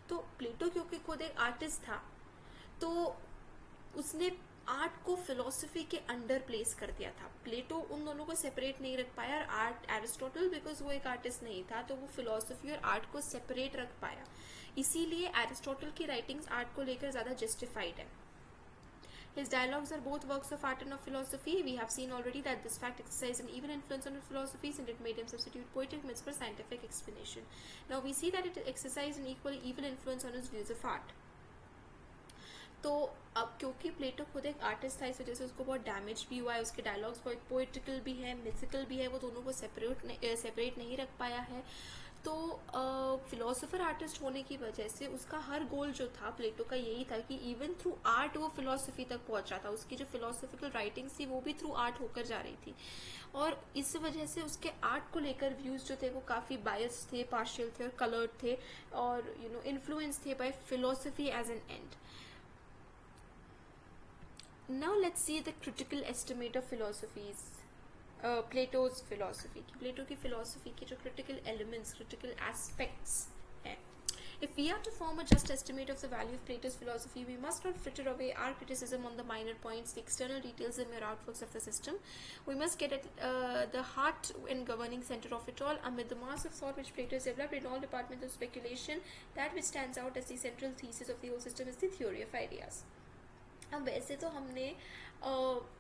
तो प्लेटो क्योंकि खुद एक artist था, तो उसने art को philosophy के under place कर दिया था. प्लेटो उन दोनों को सेपरेट नहीं रख पाया, और एरिस्टोटल बिकॉज वो एक आर्टिस्ट नहीं था तो वो फिलोसफी और आर्ट को सेपरेट रख पाया. इसीलिए एरिस्टोटल की राइटिंग्स आर्ट को लेकर ज़्यादा जस्टिफाइड है. His dialogues are both works of art and of philosophy. We have seen already that this fact exercised an evil influence on philosophies, and it made him substitute poetic myths for scientific explanation. Now we see that it exercised an equally evil influence on his views of art. तो अब क्योंकि प्लेटो खुद एक artist था इस वजह से उसको बहुत डैमेज भी हुआ है. उसके डायलॉग्स बहुत पोइटिकल भी है, मिथिकल भी है, वो दोनों को सेपरेट नहीं रख पाया है. तो फिलोसोफर आर्टिस्ट होने की वजह से उसका हर गोल जो था प्लेटो का यही था कि इवन थ्रू आर्ट वो फिलोसफी तक पहुंच रहा था. उसकी जो फिलोसफिकल राइटिंग्स थी वो भी थ्रू आर्ट होकर जा रही थी, और इस वजह से उसके आर्ट को लेकर व्यूज जो थे वो काफ़ी बायस थे, पार्शियल थे और कलर्ड थे, और इन्फ्लुएंस थे by philosophy as an end. Now let's see the critical estimate of philosophies. Plato's philosophy. Plato की philosophy के जो critical elements, critical aspects हैं. If we are to form a just estimate of the value of Plato's philosophy, we must not fritter away our criticism on the minor points, the external details and mere outworks of the system. We must get at the heart and governing center of it all. Amid the mass of thought which Plato has developed in all departments of speculation, that which stands out as the central thesis of the whole system is the theory of ideas. अब वैसे तो हमने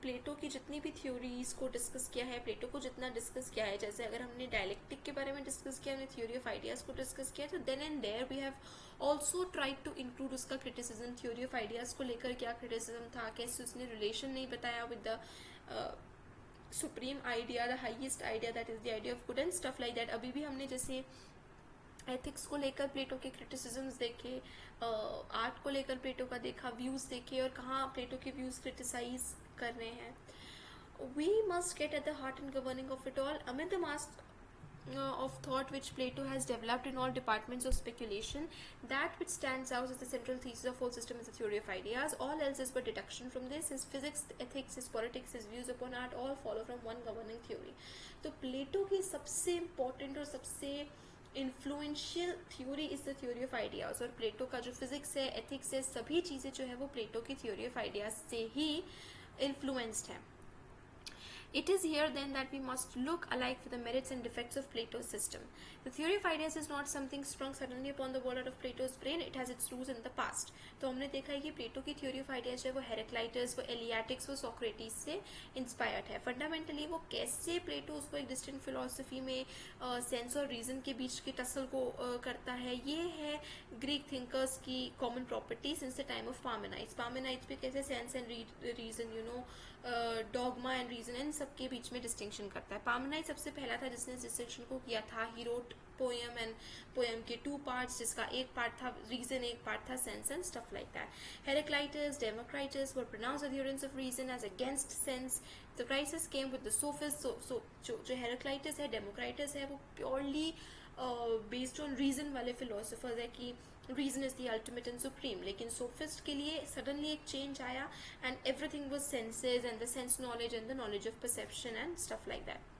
प्लेटो की जितनी भी theories को discuss किया है, प्लेटो को जितना डिस्कस किया है, जैसे अगर हमने डायलेक्टिक के बारे में डिस्कस किया, हमने थ्योरी ऑफ आइडियाज़ को डिस्कस किया, तो then and there we have also tried to include उसका क्रिटिसिज्म. थ्योरी ऑफ आइडियाज़ को लेकर क्या क्रिटिसिज्म था, कैसे उसने रिलेशन नहीं बताया with the supreme idea, the highest idea, that is the idea of good and stuff like that. अभी भी हमने जैसे एथिक्स को लेकर प्लेटो के क्रिटिसिज्म्स देखे, आर्ट को लेकर प्लेटो का देखा, व्यूज़ देखे, और कहाँ प्लेटो के व्यूज़ क्रिटिसाइज कर रहे हैं. We must get at the heart and governing of it all. Amid the mass of thought which Plato has developed in all departments of speculation, that which stands out as the central thesis of whole system is the theory of ideas. All else is but deduction from this. His physics, ethics, his politics, his views upon art all follow from one governing theory. तो Plato की सबसे important और सबसे influential theory is the theory of ideas, और प्लेटो का जो physics है, ethics है, सभी चीज़ें जो है वो प्लेटो की थ्योरी ऑफ आइडियाज़ से ही इन्फ्लुएंस्ड है. It is here then that we must look alike for the merits and defects of Plato's system. The theory of ideas is not something sprung suddenly upon the world out of Plato's brain, it has its roots in the past. तो हमने देखा है कि प्लेटो की theory of ideas है वो Heraclitus, वो एलियाटिक्स, वो सोक्रेटिस से इंस्पायर्ड है. फंडामेंटली वो कैसे प्लेटो उसको एक डिस्टिंक्ट फिलोसफी में सेंस और रीजन के बीच के टसल को करता है, ये है ग्रीक थिंकर्स की common property since the time of Parmenides. Parmenides पे कैसे sense and reason dogma and reason इन सबके बीच में डिस्टिंक्शन करता है. पार्मेनाइड सबसे पहला था जिसने इस डिस्टिंक्शन को किया था. He wrote poem and poem के 2 पार्ट्स, जिसका एक पार्ट था रीजन, एक पार्ट था sense and stuff like that. Heraclitus, Democritus were pronounced adherents of reason as against sense. The crisis came with the sophist. जो हेराक्लाइटस है, Democritus है, वो प्योरली बेस्ड ऑन रीजन वाले फिलोसोफर्स है कि reason is the ultimate and supreme. लेकिन sophist के लिए सडनली एक चेंज आया and everything was senses and the sense knowledge and the knowledge of perception and stuff like that.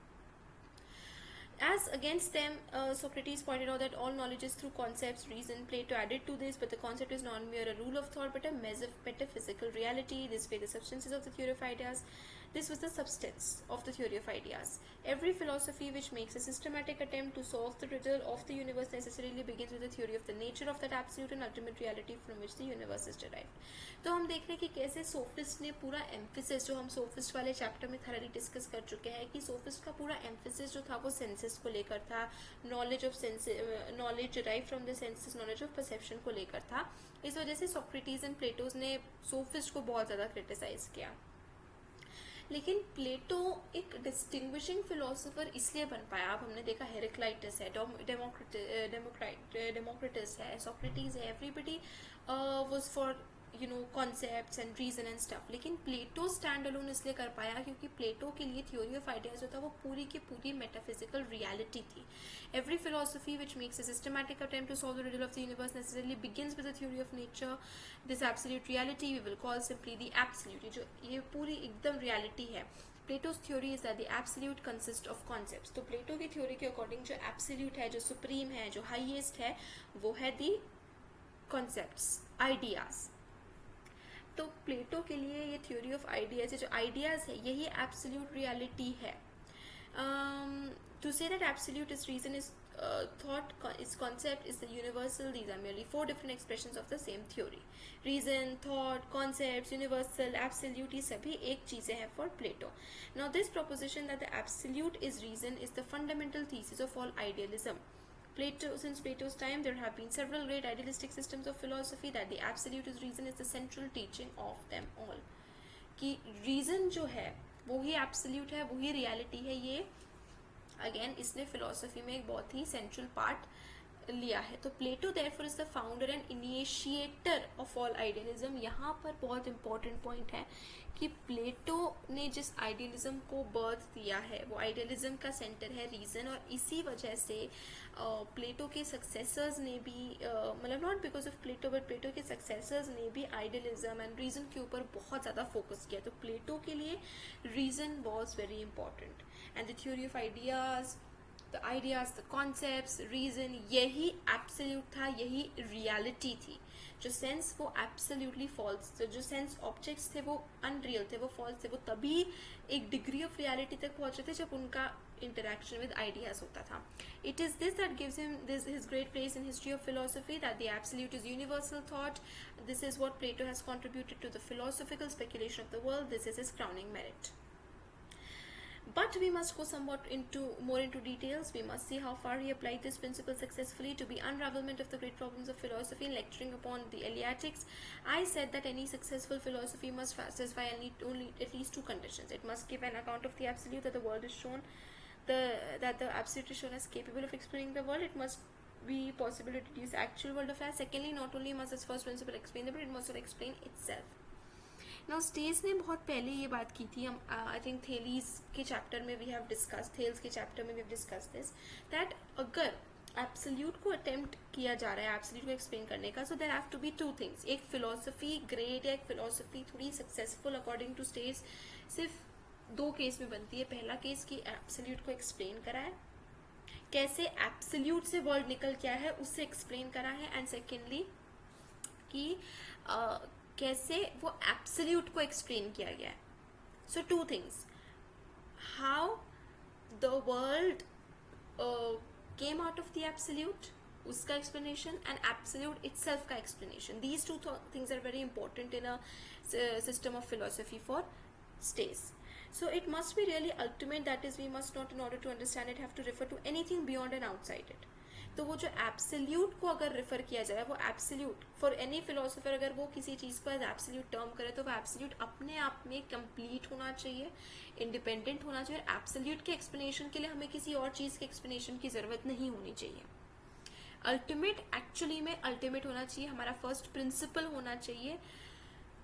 As against them, Socrates pointed out that all knowledge is through concepts, reason. Plato added to this, but the concept is not mere a rule of thought, but a metaphysical reality. This way, the substances of the theory of ideas. This was the substance of the theory of ideas. Every philosophy which makes a systematic attempt to solve the riddle of the universe necessarily begins with the theory of the nature of that absolute and ultimate reality from which the universe is derived. तो हम देख रहे हैं कि कैसे sophist ने पूरा emphasis, जो हम सोफिस्ट वाले चैप्टर में थॉरली डिस्कस कर चुके हैं, कि सोफिस्ट का पूरा एम्फिसिस जो था वो सेंसेस को लेकर था, knowledge of knowledge derive from the senses, knowledge of perception को लेकर था. इस वजह से सोक्रेटिस एंड प्लेटोस ने सोफिस्ट को बहुत ज़्यादा क्रिटिसाइज किया. लेकिन प्लेटो एक डिस्टिंग्विशिंग फिलोसोफर इसलिए बन पाया. अब हमने देखा हेराक्लाइटस है, डेमोक्रिटस है, सोक्रेटिस है, everybody was for concepts and reason and stuff. लेकिन प्लेटो स्टैंड अलोन इसलिए कर पाया क्योंकि प्लेटो के लिए थ्योरी ऑफ आइडियाज जो था वो पूरी की पूरी मेटाफिजिकल रियलिटी थी. Every philosophy which makes a systematic attempt to solve the riddle of the universe necessarily begins with the theory of nature. This absolute reality we will call simply the absolute. जो ये पूरी एकदम reality है. प्लेटो's theory is that the absolute consists of concepts. तो Plato की theory के according जो absolute है, जो सुप्रीम है, जो हाईएस्ट है, वो है दी कॉन्सेप्ट्स, आइडियाज. तो प्लेटो के लिए ये थ्योरी ऑफ आइडियाज है, जो आइडियाज है यही एब्सोल्यूट रियलिटी है. To say that absolute is reason is thought, its concept is the universal. These are merely 4 different expressions of the same theory. Reason, thought, concepts, universal, absolute, ये सभी एक चीजें हैं for Plato. Now this proposition that the absolute is reason is the fundamental thesis of all idealism. Since Plato's time, there have been several great idealistic systems of philosophy that the absolute is reason is the central teaching of them all. कि reason जो है वो ही absolute है, वो ही reality है. ये again इसने philosophy में एक बहुत ही सेंट्रल पार्ट लिया है. तो Plato therefore is the founder and initiator of all idealism. यहाँ पर बहुत इंपॉर्टेंट पॉइंट है कि प्लेटो ने जिस आइडियलिज्म को बर्थ दिया है वो आइडियलिज्म का सेंटर है रीजन. और इसी वजह से प्लेटो के सक्सेसर्स ने भी मतलब not because of Plato but Plato के सक्सेसर्स ने भी आइडियलिज्म एंड रीजन के ऊपर बहुत ज़्यादा फोकस किया. तो प्लेटो के लिए reason was very important and the theory of ideas, the concepts, reason, यही absolute था, यही reality थी. जो सेंस वो absolutely false थे, जो सेंस objects थे वो unreal थे, वो false थे. वो तभी एक degree of reality तक पहुँच रहे थे जब उनका interaction with ideas होता था. It is this that gives him his great place in history of philosophy, that the absolute is universal thought. This is what Plato has contributed to the philosophical speculation of the world. This is his crowning merit. But we must go somewhat more into details. We must see how far he applied this principle successfully to be unravelment of the great problems of philosophy in lecturing upon the Eleatics. I said that any successful philosophy must satisfy only at least 2 conditions. It must give an account of the absolute, that the world is shown, that the absolute is shown as capable of explaining the world. It must be possible to deduce actual world affairs. Secondly, not only must its first principle explain the world, it must also explain itself. Now stage ने बहुत पहले ये बात की थी. हम I think थेलीज के chapter में वी हैव डिस्कस, थेल्स के चैप्टर में we have discuss this, that अगर एब्सोल्यूट को अटेम्प्ट किया जा रहा है एब्सोल्यूट को एक्सप्लेन करने का, so there have to be 2 things. एक फिलोसफी ग्रेट या एक फिलोसफी थोड़ी सक्सेसफुल अकॉर्डिंग टू स्टेज सिर्फ 2 केस में बनती है. पहला केस कि एब्सोल्यूट को एक्सप्लेन करा है, कैसे एब्सोल्यूट से वर्ल्ड निकल क्या है उससे एक्सप्लेन करा है, एंड सेकेंडली कि कैसे वो एब्सोल्यूट को एक्सप्लेन किया गया है. So two things: how the world came out of the absolute, उसका explanation, and absolute itself का explanation. These two things are very important in a system of philosophy for stays. So it must be really ultimate, that is we must not, in order to understand it, have to refer to anything beyond and outside it. तो वो जो absolute को अगर refer किया जाए, वो absolute for any philosopher, अगर वो किसी चीज़ को एज एब्सोल्यूट टर्म करे, तो वो एब्सोल्यूट अपने आप में कंप्लीट होना चाहिए, इंडिपेंडेंट होना चाहिए, और एब्सोल्यूट के एक्सप्लेनेशन के लिए हमें किसी और चीज़ के एक्सप्लेनेशन की ज़रूरत नहीं होनी चाहिए. अल्टीमेट एक्चुअली में अल्टीमेट होना चाहिए, हमारा फर्स्ट प्रिंसिपल होना चाहिए.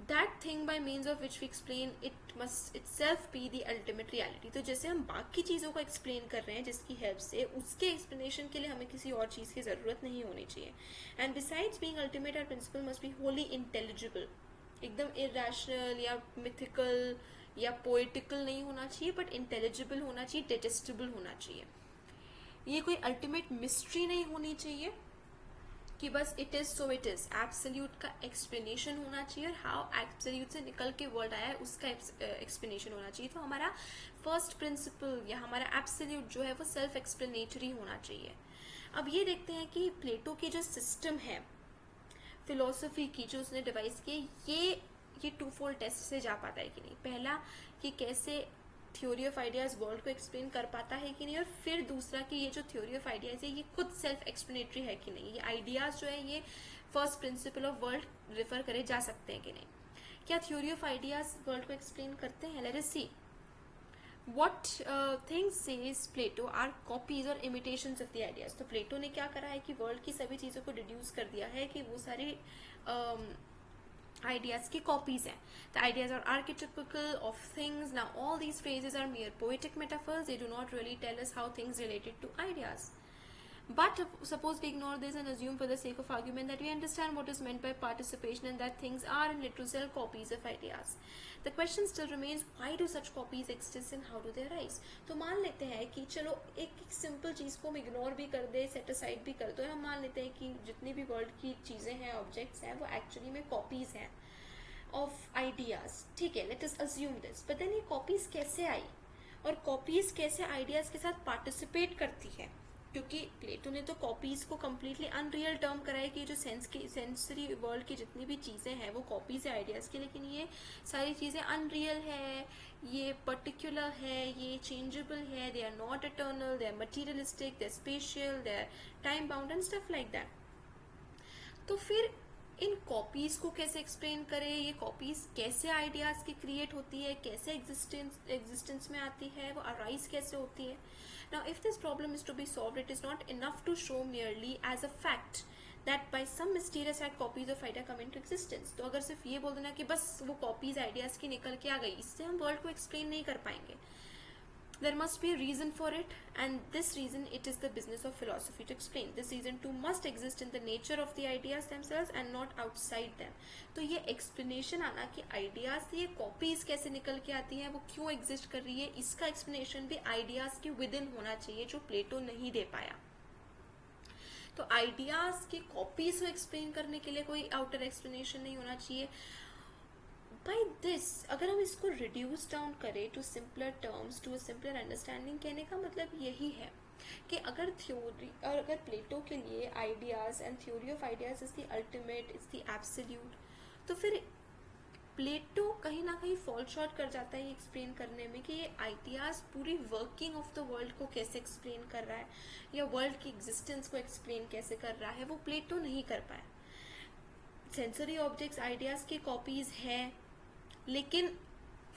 That thing by means of which we explain it must itself be the ultimate reality. तो जैसे हम बाकी चीज़ों को एक्सप्लेन कर रहे हैं जिसकी हेल्प से, उसके एक्सप्लेनेशन के लिए हमें किसी और चीज़ की ज़रूरत नहीं होनी चाहिए. And besides being ultimate, our principle must be wholly intelligible. एकदम इरेशनल या मिथिकल या पोएटिकल नहीं होना चाहिए, बट इंटेलिजिबल होना चाहिए, डाइजेस्टिबल होना चाहिए. ये कोई अल्टीमेट मिस्ट्री नहीं होनी चाहिए कि बस it is so it is. Absolute का एक्सप्लेनेशन होना चाहिए, और हाउ एब्सोल्यूट से निकल के वर्ड आया है उसका एक्सप्लेनेशन होना चाहिए. तो हमारा फर्स्ट प्रिंसिपल या हमारा एब्सोल्यूट जो है वो सेल्फ एक्सप्लेनेटरी होना चाहिए. अब ये देखते हैं कि प्लेटो की जो सिस्टम है फिलोसफी की, जो उसने डिवाइस की, ये टू फोल्ड टेस्ट से जा पाता है कि नहीं. पहला कि कैसे थ्योरी ऑफ आइडियाज वर्ल्ड को एक्सप्लेन कर पाता है कि नहीं, और फिर दूसरा कि ये जो थ्योरी ऑफ आइडियाज है ये खुद सेल्फ एक्सप्लेनेटरी है कि नहीं. ये आइडियाज जो है ये first principle of world refer करे जा सकते हैं कि नहीं. क्या थ्योरी ऑफ आइडियाज वर्ल्ड को एक्सप्लेन करते हैं? Let us see. What things says Plato are copies or imitations of the ideas. तो प्लेटो ने क्या करा है कि वर्ल्ड की सभी चीज़ों को डिड्यूस कर दिया है कि वो सारे ideas की copies हैं. The ideas are archetypical of things. Now all these phrases are mere poetic metaphors. They do not really tell us how things related to ideas. But suppose we ignore this and assume for the sake of argument that we understand what is meant by participation and that things are in literal self copies of ideas. The question still remains, why do such copies exist and how do they arise? तो मान लेते हैं कि चलो एक simple चीज़ को हम ignore भी कर दे, सेट असाइड भी कर दो, हम मान लेते हैं कि जितनी भी वर्ल्ड की चीज़ें हैं, ऑब्जेक्ट्स हैं, वो एक्चुअली में कॉपीज़ हैं ऑफ आइडियाज़. ठीक है, let us assume this. But then ये कॉपीज़ कैसे आई, और कॉपीज़ कैसे आइडियाज़ के साथ पार्टिसिपेट करती है? क्योंकि प्लेटो ने तो कॉपीज़ को कम्प्लीटली अनरियल टर्म कराया कि जो सेंसरी वर्ल्ड की जितनी भी चीज़ें हैं वो कॉपीज़ है आइडियाज़ की, लेकिन ये सारी चीज़ें अनरियल है, ये पर्टिकुलर है, ये चेंजेबल है, they are not eternal, they are materialistic, they are spatial, they are time bound and stuff like that. तो फिर इन कॉपीज़ को कैसे एक्सप्लेन करें, ये कॉपीज़ कैसे आइडियाज़ की क्रिएट होती है, कैसे एग्जिस्टेंस में आती है, वो अराइज कैसे होती है. Now, if this problem is to be solved, it is not enough to show merely as a fact that by some mysterious act copies of idea come into existence. तो अगर सिर्फ ये बोल देना कि बस वो कॉपीज आइडियाज की निकल के आ गई, इससे हम वर्ल्ड को एक्सप्लेन नहीं कर पाएंगे. There must be a reason for it, and this reason it is the business of philosophy to explain. This reason too must exist in the nature of the ideas themselves and not outside them. तो ये explanation आना कि ideas से ये copies कैसे निकल के आती हैं, वो क्यों exist कर रही है, इसका explanation भी ideas के within होना चाहिए, जो प्लेटो नहीं दे पाया. तो आइडियाज़ की कॉपीज को एक्सप्लेन करने के लिए कोई आउटर एक्सप्लेनेशन नहीं होना चाहिए. बाई दिस, अगर हम इसको रिड्यूस डाउन करें to simpler terms, to a simpler understanding, कहने का मतलब यही है कि अगर थ्योरी और अगर प्लेटो के लिए ideas and theory of ideas is the ultimate, is the absolute, तो फिर प्लेटो कहीं ना कहीं फॉल शॉर्ट कर जाता है ये एक्सप्लेन करने में कि ये आइडियाज़ पूरी वर्किंग ऑफ द वर्ल्ड को कैसे एक्सप्लेन कर रहा है, या वर्ल्ड की एग्जिस्टेंस को एक्सप्लेन कैसे कर रहा है, वो प्लेटो नहीं कर पाया. सेंसरी ऑब्जेक्ट्स आइडियाज़ की कॉपीज़ हैं, लेकिन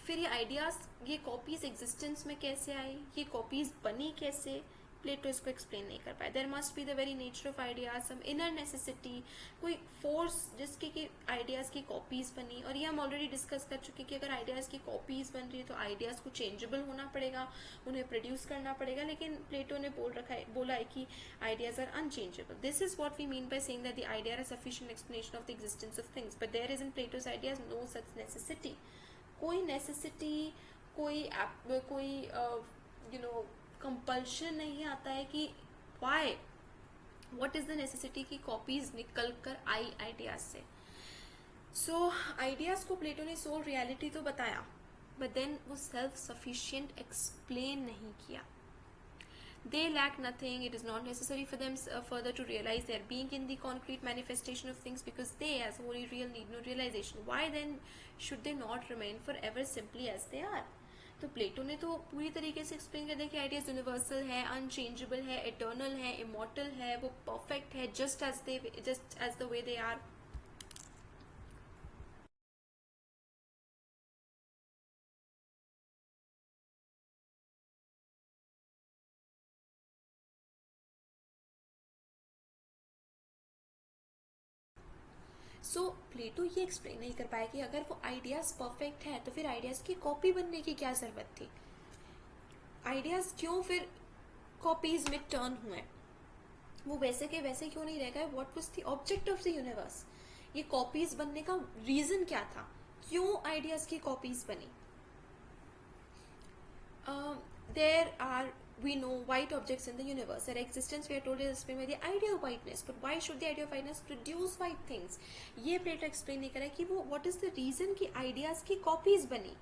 फिर ये आइडियाज़, ये कॉपीज़ एग्जिस्टेंस में कैसे आई, ये कॉपीज़ बनी कैसे, प्लेटो इसको एक्सप्लेन नहीं कर पाए. There must be the very nature of ideas, some inner necessity, कोई फोर्स जिसकी कि आइडियाज़ की कॉपीज़ बनी. और ये हम ऑलरेडी डिस्कस कर चुके कि अगर आइडियाज़ की कॉपीज़ बन रही है तो आइडियाज़ को चेंजेबल होना पड़ेगा, उन्हें प्रोड्यूस करना पड़ेगा, लेकिन प्लेटो ने बोला है कि ideas are unchangeable. This is what we mean by saying that the idea are sufficient explanation of the existence of things, but there is in Plato's ideas no such necessity. कोई necessity, कोई compulsion नहीं आता है कि why, what is the necessity की copies निकल कर आई ideas से. सो आइडियाज को प्लेटो ने सोल रियलिटी तो बताया, बट देन वो सेल्फ सफिशिएंट एक्सप्लेन नहीं किया. They lack nothing. It is not necessary for them further to realize their being in the concrete manifestation of things, because they, as holy real, need no realization. Why then should they not remain forever simply as they are? तो Plato ने तो पूरी तरीके से explain कर दिया कि ideas universal है, अनचेंजेबल है, इटर्नल है, इमॉर्टल है, वो परफेक्ट है, just as the way they are. So Plato ये एक्सप्लेन नहीं कर पाया कि अगर वो आइडियाज परफेक्ट है तो फिर आइडियाज की कॉपी बनने की क्या जरूरत थी. आइडियाज क्यों फिर कॉपीज में टर्न हुए, वो वैसे के वैसे क्यों नहीं रह गए. What was the object of the universe. ये कॉपीज बनने का रीजन क्या था, क्यों आइडियाज की कॉपीज बनी. There are, we know white objects in the universe. Their existence, we are told, is explained by the idea of whiteness. But why should the idea of whiteness produce white things? ये प्लेटो explain नहीं करा कि वो what is the reason कि ideas की copies बनी.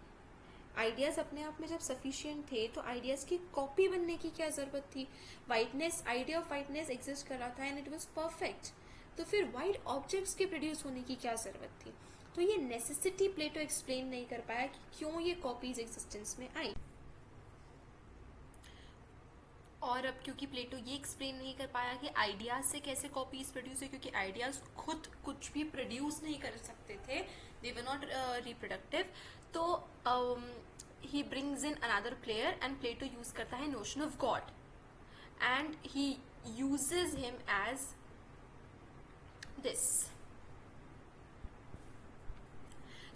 Ideas अपने आप में जब सफिशिएंट थे तो आइडियाज की कॉपी बनने की क्या जरूरत थी. Whiteness, idea of whiteness exist कर रहा था एंड इट वाज परफेक्ट. तो फिर वाइट ऑब्जेक्ट्स के प्रोड्यूस होने की क्या जरूरत थी. तो ये नेसेसिटी प्लेटो एक्सप्लेन नहीं कर पाया कि क्यों ये कॉपीज एग्जिस्टेंस में आई. और अब क्योंकि प्लेटो ये एक्सप्लेन नहीं कर पाया कि आइडियाज से कैसे कॉपीज प्रोड्यूस है, क्योंकि आइडियाज खुद कुछ भी प्रोड्यूस नहीं कर सकते थे, दे वर नॉट रिप्रोडक्टिव. तो he brings in another player and Plato use करता है notion of God and he uses him as this.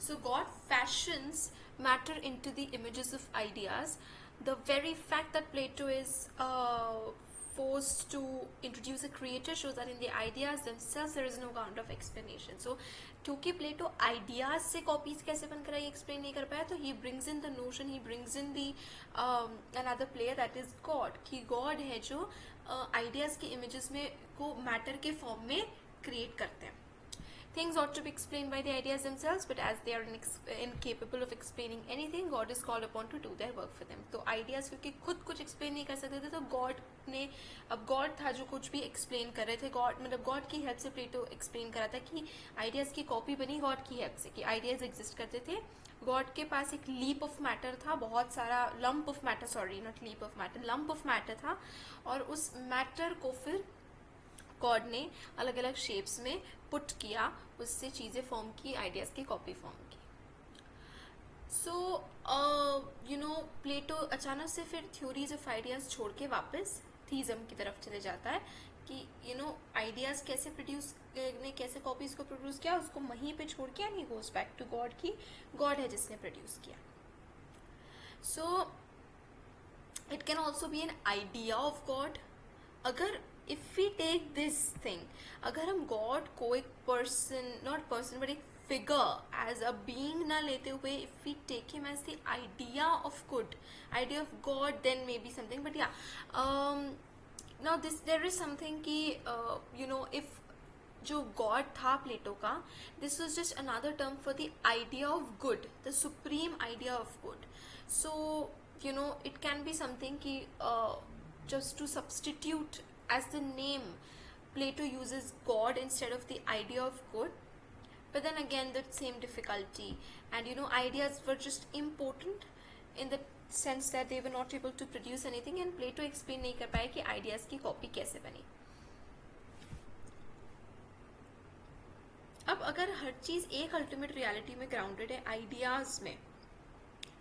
So God fashions matter into the images of ideas. The very fact that Plato is forced to introduce a creator shows that in the ideas themselves there is no ground of explanation. So क्योंकि प्लेटो ideas से copies कैसे बनकर I explain नहीं कर पाया, तो he brings in the notion, he brings in the another player, that is God. कि God है जो आइडियाज के इमेजेस में को मैटर के फॉर्म में क्रिएट करते हैं. Things ought to be explained by the ideas themselves, but as they are incapable of explaining anything, God is called upon to do their work for them. तो ideas क्योंकि खुद कुछ explain नहीं कर सकते थे, तो God ने, अब God था जो कुछ भी explain कर रहे थे. God मतलब God की help से Plato explain करा था कि ideas की copy बनी God की help से, कि ideas exist करते थे. God के पास एक leap of matter था, बहुत सारा lump of matter, sorry not leap of matter, lump of matter था, और उस matter को फिर गॉड ने अलग अलग शेप्स में पुट किया, उससे चीज़ें फॉर्म की, आइडियाज़ की कॉपी फॉर्म की. सो यू नो प्लेटो अचानक से फिर थ्योरीज ऑफ आइडियाज़ छोड़ के वापस थीज़म की तरफ चले जाता है कि यू नो आइडियाज़ कैसे प्रोड्यूस ने कैसे कॉपीज़ को प्रोड्यूस किया, उसको वहीं पे छोड़ के, and he goes back to God की गॉड है जिसने प्रोड्यूस किया. So it can also be an idea of God. अगर if we take this thing, अगर हम God को एक person, not person but एक figure as a being ना लेते हुए, if we take him as the idea of good, idea of God, then maybe something. But yeah, now there is something कि you know, if जो God था प्लेटो का, this was just another term for the idea of good, the supreme idea of good. So you know it can be something कि just to substitute as the name, Plato uses God instead of the idea of good. But then again, that same difficulty, and you know ideas were just important in the sense that they were not able to produce anything, and Plato explain नहीं कर पाया कि ideas की copy कैसे बनी. अब अगर हर चीज़ एक ultimate reality में grounded है, ideas में,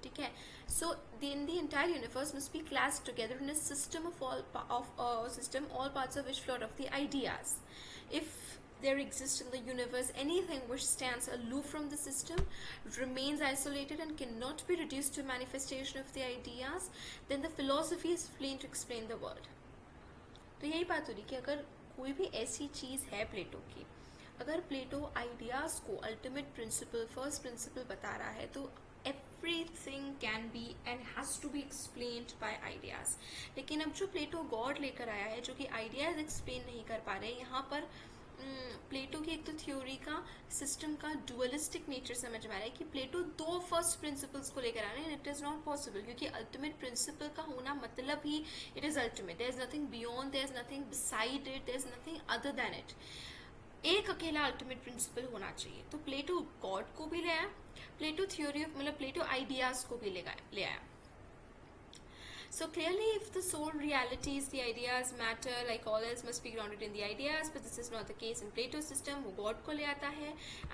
ठीक है, so then the entire universe must be classed together in a system of all parts of which flow of the ideas. If there exists in the universe anything which stands aloof from the system, remains isolated and cannot be reduced to manifestation of the ideas, then the philosophy is plain to explain the world. तो यही बात हो रही कि अगर कोई भी ऐसी चीज़ है प्लेटो की, अगर प्लेटो आइडियाज़ को अल्टीमेट प्रिंसिपल, फर्स्ट प्रिंसिपल बता रहा है, तो everything can be and has to be explained by ideas. लेकिन अब जो प्लेटो गॉड लेकर आया है, जो कि आइडियाज एक्सप्लेन नहीं कर पा रहे, यहाँ पर प्लेटो की एक तो थ्योरी का सिस्टम का डुअलिस्टिक नेचर समझ में आ रहा है कि प्लेटो दो फर्स्ट प्रिंसिपल्स को लेकर आ रहे हैं, and it is not possible, क्योंकि अल्टीमेट प्रिंसिपल का होना मतलब ही it is ultimate, there is nothing beyond, there is nothing beside it, there is nothing other than it. एक अकेला अल्टीमेट प्रिंसिपल होना चाहिए। तो प्लेटो गॉड को भी ले आया, प्लेटो थ्योरी ऑफ मतलब प्लेटो आइडियाज को भी ले आया। So clearly, if the sole reality is the ideas, matter like all else must be grounded in the ideas, but this is not the case in Plato's system. वो God को ले आता है,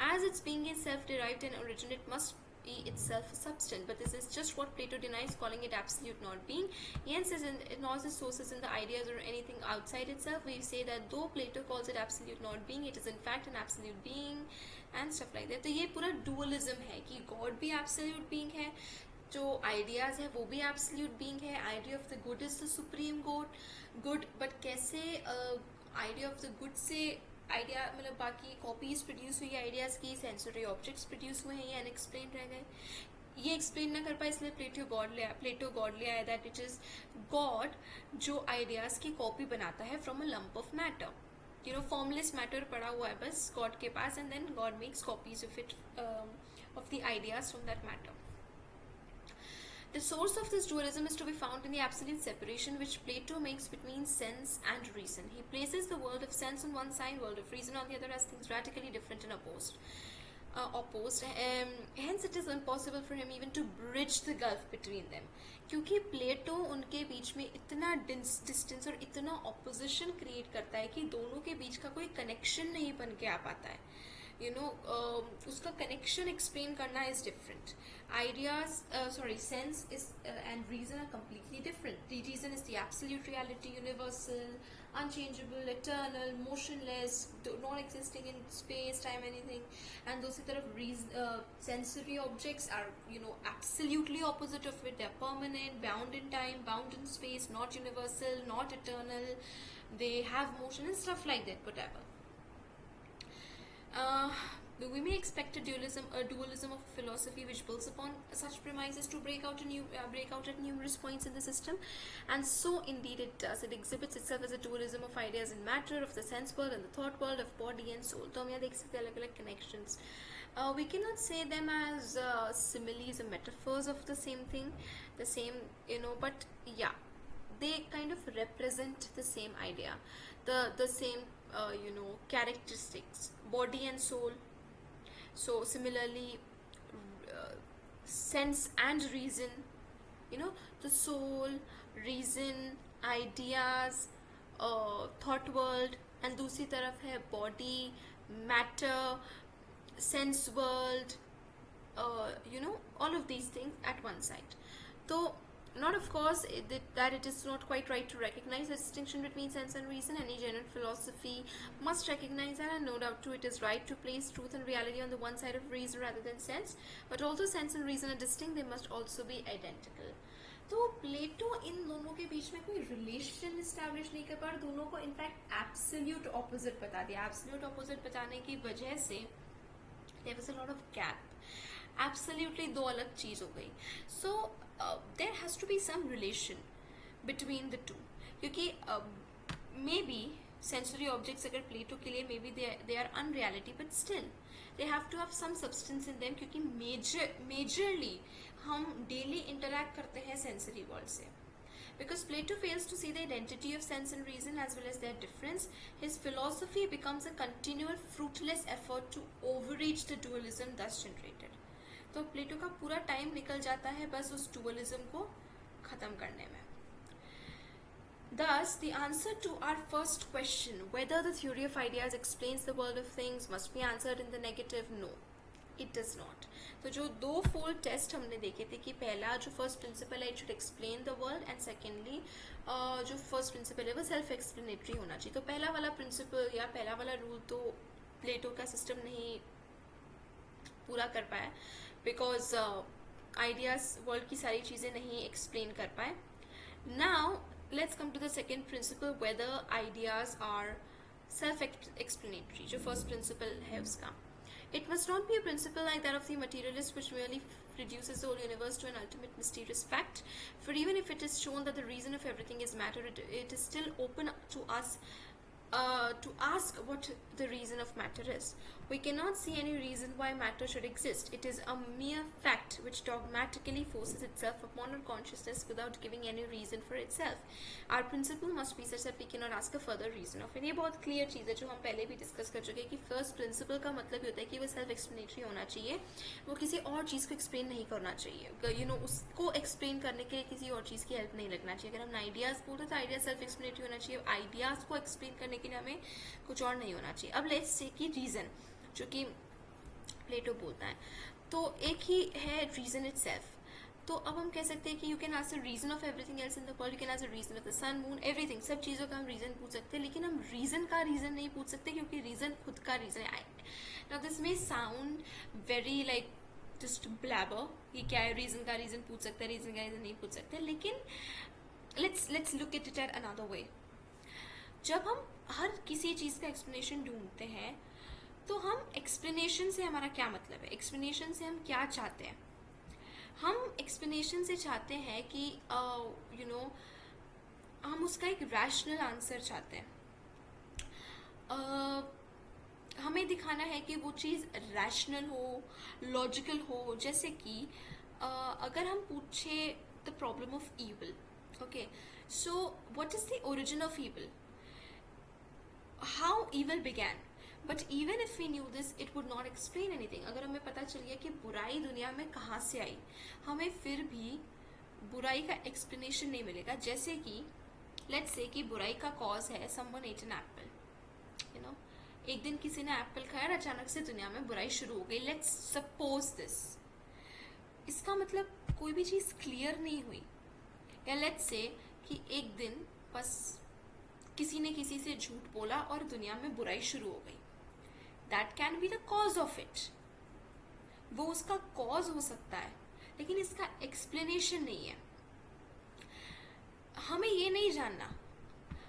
as its being is self-derived and originate must be itself a substance. But this is just what Plato denies, calling it absolute not being. Hence, it knows its sources in the ideas or anything outside itself. We say that though Plato calls it absolute not being, it is in fact an absolute being and stuff like that. तो ये पूरा dualism है कि God भी absolute being है, जो ideas है वो भी एब्सोल्यूट बीइंग है, idea of the good is the supreme good, but कैसे आइडिया ऑफ द गुड से आइडिया मतलब बाकी कॉपीज प्रोड्यूस हुई आइडियाज की, सेंसरी ऑब्जेक्ट्स प्रोड्यूस हुए हैं, ये अनएक्सप्लेन रह गए, ये एक्सप्लेन ना कर पाए, इसलिए प्लेटो गॉड ले आया, दैट इट इज गॉड जो आइडियाज की कॉपी बनाता है from a lump of matter, you know formless matter पड़ा हुआ है बस गॉड के पास, and then God makes copies of it of the ideas from that matter. The source of this dualism is to be found in the absolute separation which Plato makes between sense and reason. He places the world of sense on one side, world of reason on the other, as things radically different and opposed. Hence it is impossible for him even to bridge the gulf between them. क्योंकि प्लेटो उनके बीच में इतना distance और इतना opposition create करता है कि दोनों के बीच का कोई कनेक्शन नहीं बन के आ पाता है, you know, उसका कनेक्शन एक्सप्लेन करना is different. Ideas sense is and reason are completely different. The reason is the absolute reality, universal, unchangeable, eternal, motionless, non-existing in space, time, anything. And दूसरी तरफ sensory objects are, you know, absolutely opposite of it. They're permanent, bound in time, bound in space, not universal, not eternal. They have motion and stuff like that, whatever. We may expect a dualism of philosophy which builds upon such premises to break out at numerous points in the system, and so indeed it does. It exhibits itself as a dualism of ideas and matter, of the sense world and the thought world, of body and soul. तो हम यहाँ देख सकते हैं अलग-अलग connections. We cannot say them as similes or metaphors of the same thing, the same, you know, but yeah, they kind of represent the same idea, the same you know, characteristics, body and soul. So similarly, sense and reason, you know, the soul, reason, ideas, thought world, and दूसरी तरफ है body, matter, sense world, you know, all of these things at one side. So not of course that it is not quite right to recognize the distinction between sense and reason. Any genuine philosophy must recognize that, and no doubt too it is right to place truth and reality on the one side of reason rather than sense, but although sense and reason are distinct, they must also be identical. तो प्लेटो इन दोनों के बीच में कोई relation establish नहीं कर पा रहा, दोनों को इनफैक्ट एब्सोल्यूट ऑपोजिट बता दिया. एब्सोल्यूट ऑपोजिट बताने की वजह से there was a lot of gap, absolutely दो अलग चीज हो गई. सो there has to be some relation between the two, क्योंकि मे बी sensory objects अगर प्लेटो के लिए may be they are unreality, but still they have to have some substance in them, क्योंकि majorly हम daily interact करते हैं sensory world से. Because Plato fails to see the identity of sense and reason as well as their difference, his philosophy becomes a continual fruitless effort to overreach the dualism thus generated. तो प्लेटो का पूरा time निकल जाता है बस उस dualism को खत्म करने में. Thus, the answer to our first question, whether the theory of ideas explains the world of things, must be answered in the negative. No, it does not. तो जो दो फोल्ड टेस्ट हमने देखे थे कि पहला जो फर्स्ट प्रिंसिपल है, it should explain the world, and secondly जो फर्स्ट प्रिंसिपल है वो सेल्फ एक्सप्लेनेटरी होना चाहिए. तो पहला वाला प्रिंसिपल या पहला वाला रूल तो प्लेटो का सिस्टम नहीं पूरा कर पाया, बिकॉज आइडियाज वर्ल्ड की सारी चीज़ें नहीं एक्सप्लेन कर पाए. Now let's come to the second principle, whether ideas are self explanatory. जो फर्स्ट प्रिंसिपल है उसका, it must not be a principle like that of the materialist which merely reduces the whole universe to an ultimate mysterious fact, for even if it is shown that the reason of everything is matter, it is still open to us to ask what the reason of matter is. We cannot see any reason why matter should exist. It is a mere fact which dogmatically forces itself upon our consciousness without giving any reason for itself. Our principle must be such that we cannot ask a further reason of it. ये बहुत clear चीज़ है जो हम पहले भी discuss कर चुके हैं कि फर्स्ट प्रिंसिपल का मतलब ये होता है कि वो सेल्फ एक्सप्लेनेटरी होना चाहिए, वो किसी और चीज़ को एक्सप्लेन नहीं करना चाहिए, यू नो, उसको एक्सप्लेन करने के लिए किसी और चीज़ की हेल्प नहीं लगना चाहिए. अगर हम आइडियाज़ बोलते तो आइडिया सेल्फ एक्सप्लेनेटरी होना चाहिए, आइडियाज़ को एक्सप्लेन करने के लिए हमें कुछ और नहीं होना चाहिए. अब लेट्स से कि रीज़न जो कि प्लेटो बोलता है, तो एक ही है रीज़न इटसेल्फ. तो अब हम कह सकते हैं कि you can ask the reason of everything else in the world, you can ask the reason of the sun moon everything, सब चीज़ों का हम रीज़न पूछ सकते हैं, लेकिन हम रीज़न का रीज़न नहीं पूछ सकते क्योंकि रीज़न खुद का रीज़न है. Now this may sound very like just blabber कि क्या है, रीज़न का रीज़न पूछ सकते हैं, रीज़न का रीज़न नहीं पूछ सकते, लेकिन let's look at it at another way. जब हम हर किसी चीज़ का एक्सप्लेनेशन ढूंढते हैं तो हम एक्सप्लेनेशन से हमारा क्या मतलब है, एक्सप्लेनेशन से हम क्या चाहते हैं. हम एक्सप्लेनेशन से चाहते हैं कि यू नो हम उसका एक रैशनल आंसर चाहते हैं. हमें दिखाना है कि वो चीज़ रैशनल हो, लॉजिकल हो. जैसे कि अगर हम पूछे the problem of evil, okay, so what is the origin of evil, how evil began. But even if we knew this it would not explain anything. अगर हमें पता चल गया कि बुराई दुनिया में कहाँ से आई, हमें फिर भी बुराई का एक्सप्लेनेशन नहीं मिलेगा. जैसे कि लेट्स से कि बुराई का कॉज है someone ate an apple, you know, एक दिन किसी ने एप्पल खाया और अचानक से दुनिया में बुराई शुरू हो गई. Let's suppose this. इसका मतलब कोई भी चीज़ क्लियर नहीं हुई. या लेट्स से कि एक दिन बस किसी ने किसी से झूठ बोला और दुनिया में बुराई शुरू हो गई. That can be the cause of it. वो उसका कॉज हो सकता है, लेकिन इसका एक्सप्लेनेशन नहीं है. हमें ये नहीं जानना.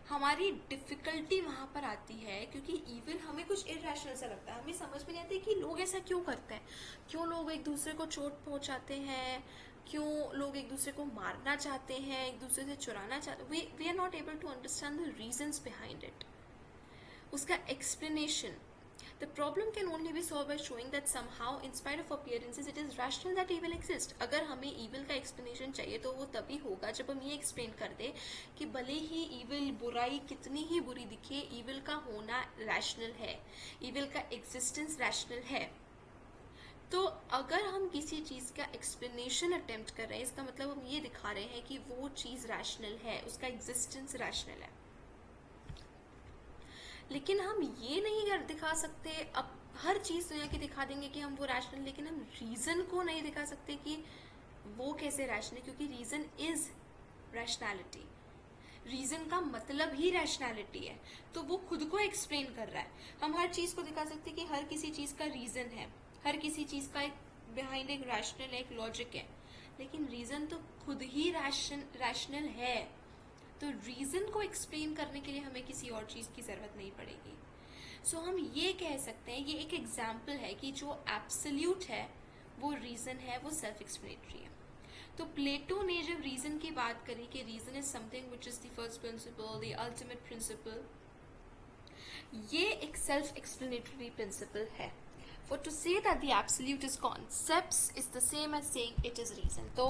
हमारी डिफिकल्टी वहां पर आती है क्योंकि इवन हमें कुछ इरेशनल सा लगता है. हमें समझ में नहीं आती कि लोग ऐसा क्यों करते हैं, क्यों लोग एक दूसरे को चोट पहुंचाते हैं, क्यों लोग एक दूसरे को मारना चाहते हैं, एक दूसरे से चुराना चाहते हैं. We are not able to understand the reasons behind it, उसका explanation. The problem can only be solved by showing that somehow, in spite of appearances, it is rational that evil exists. अगर हमें evil का explanation चाहिए तो वो तभी होगा जब हम ये explain कर दे कि भले ही evil, बुराई कितनी ही बुरी दिखे, evil का होना rational है, evil का existence rational है. तो अगर हम किसी चीज़ का explanation attempt कर रहे हैं, इसका मतलब हम ये दिखा रहे हैं कि वो चीज़ rational है, उसका existence rational है. लेकिन हम ये नहीं दिखा सकते. अब हर चीज़ दुनिया की दिखा देंगे कि हम वो रैशनल, लेकिन हम रीज़न को नहीं दिखा सकते कि वो कैसे रैशनल है, क्योंकि रीज़न इज़ रैशनैलिटी. रीज़न का मतलब ही रैशनैलिटी है, तो वो खुद को एक्सप्लेन कर रहा है. हम हर चीज़ को दिखा सकते कि हर किसी चीज़ का रीज़न है, हर किसी चीज़ का एक बिहाइंड एक रैशनल है, एक लॉजिक है, लेकिन रीज़न तो खुद ही रैशनल है. तो रीज़न को एक्सप्लेन करने के लिए हमें किसी और चीज़ की ज़रूरत नहीं पड़ेगी. सो हम ये कह सकते हैं, ये एक एग्जाम्पल है कि जो एब्सोल्यूट है वो रीज़न है, वो सेल्फ एक्सप्लेनेटरी है. तो प्लेटो ने जब रीज़न की बात करी कि reason is something which is the first principle, the ultimate principle, ये एक सेल्फ एक्सप्लेनेटरी प्रिंसिपल है. For to say that the absolute is concepts is the same as saying it is reason. तो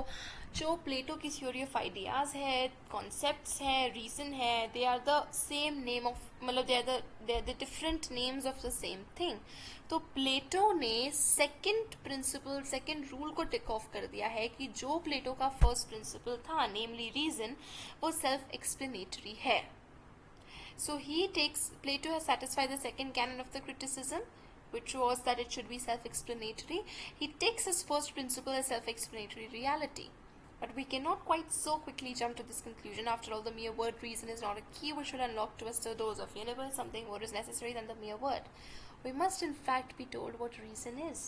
जो Plato की theory of ideas है, concepts है, reason है, they are the same name of, मतलब they are the different names of the same thing. तो Plato ने second principal, second rule को टिक ऑफ कर दिया है कि जो प्लेटो का फर्स्ट प्रिंसिपल था, नेमली रीजन, वो सेल्फ एक्सप्लेनेटरी है. So Plato has satisfied the second canon of the criticism, which was that it should be self-explanatory. He takes his first principle as self-explanatory reality. But we cannot quite so quickly jump to this conclusion. After all, the mere word reason is not a key which should unlock to us the doors of universe. Something more is necessary than the mere word. We must in fact be told what reason is.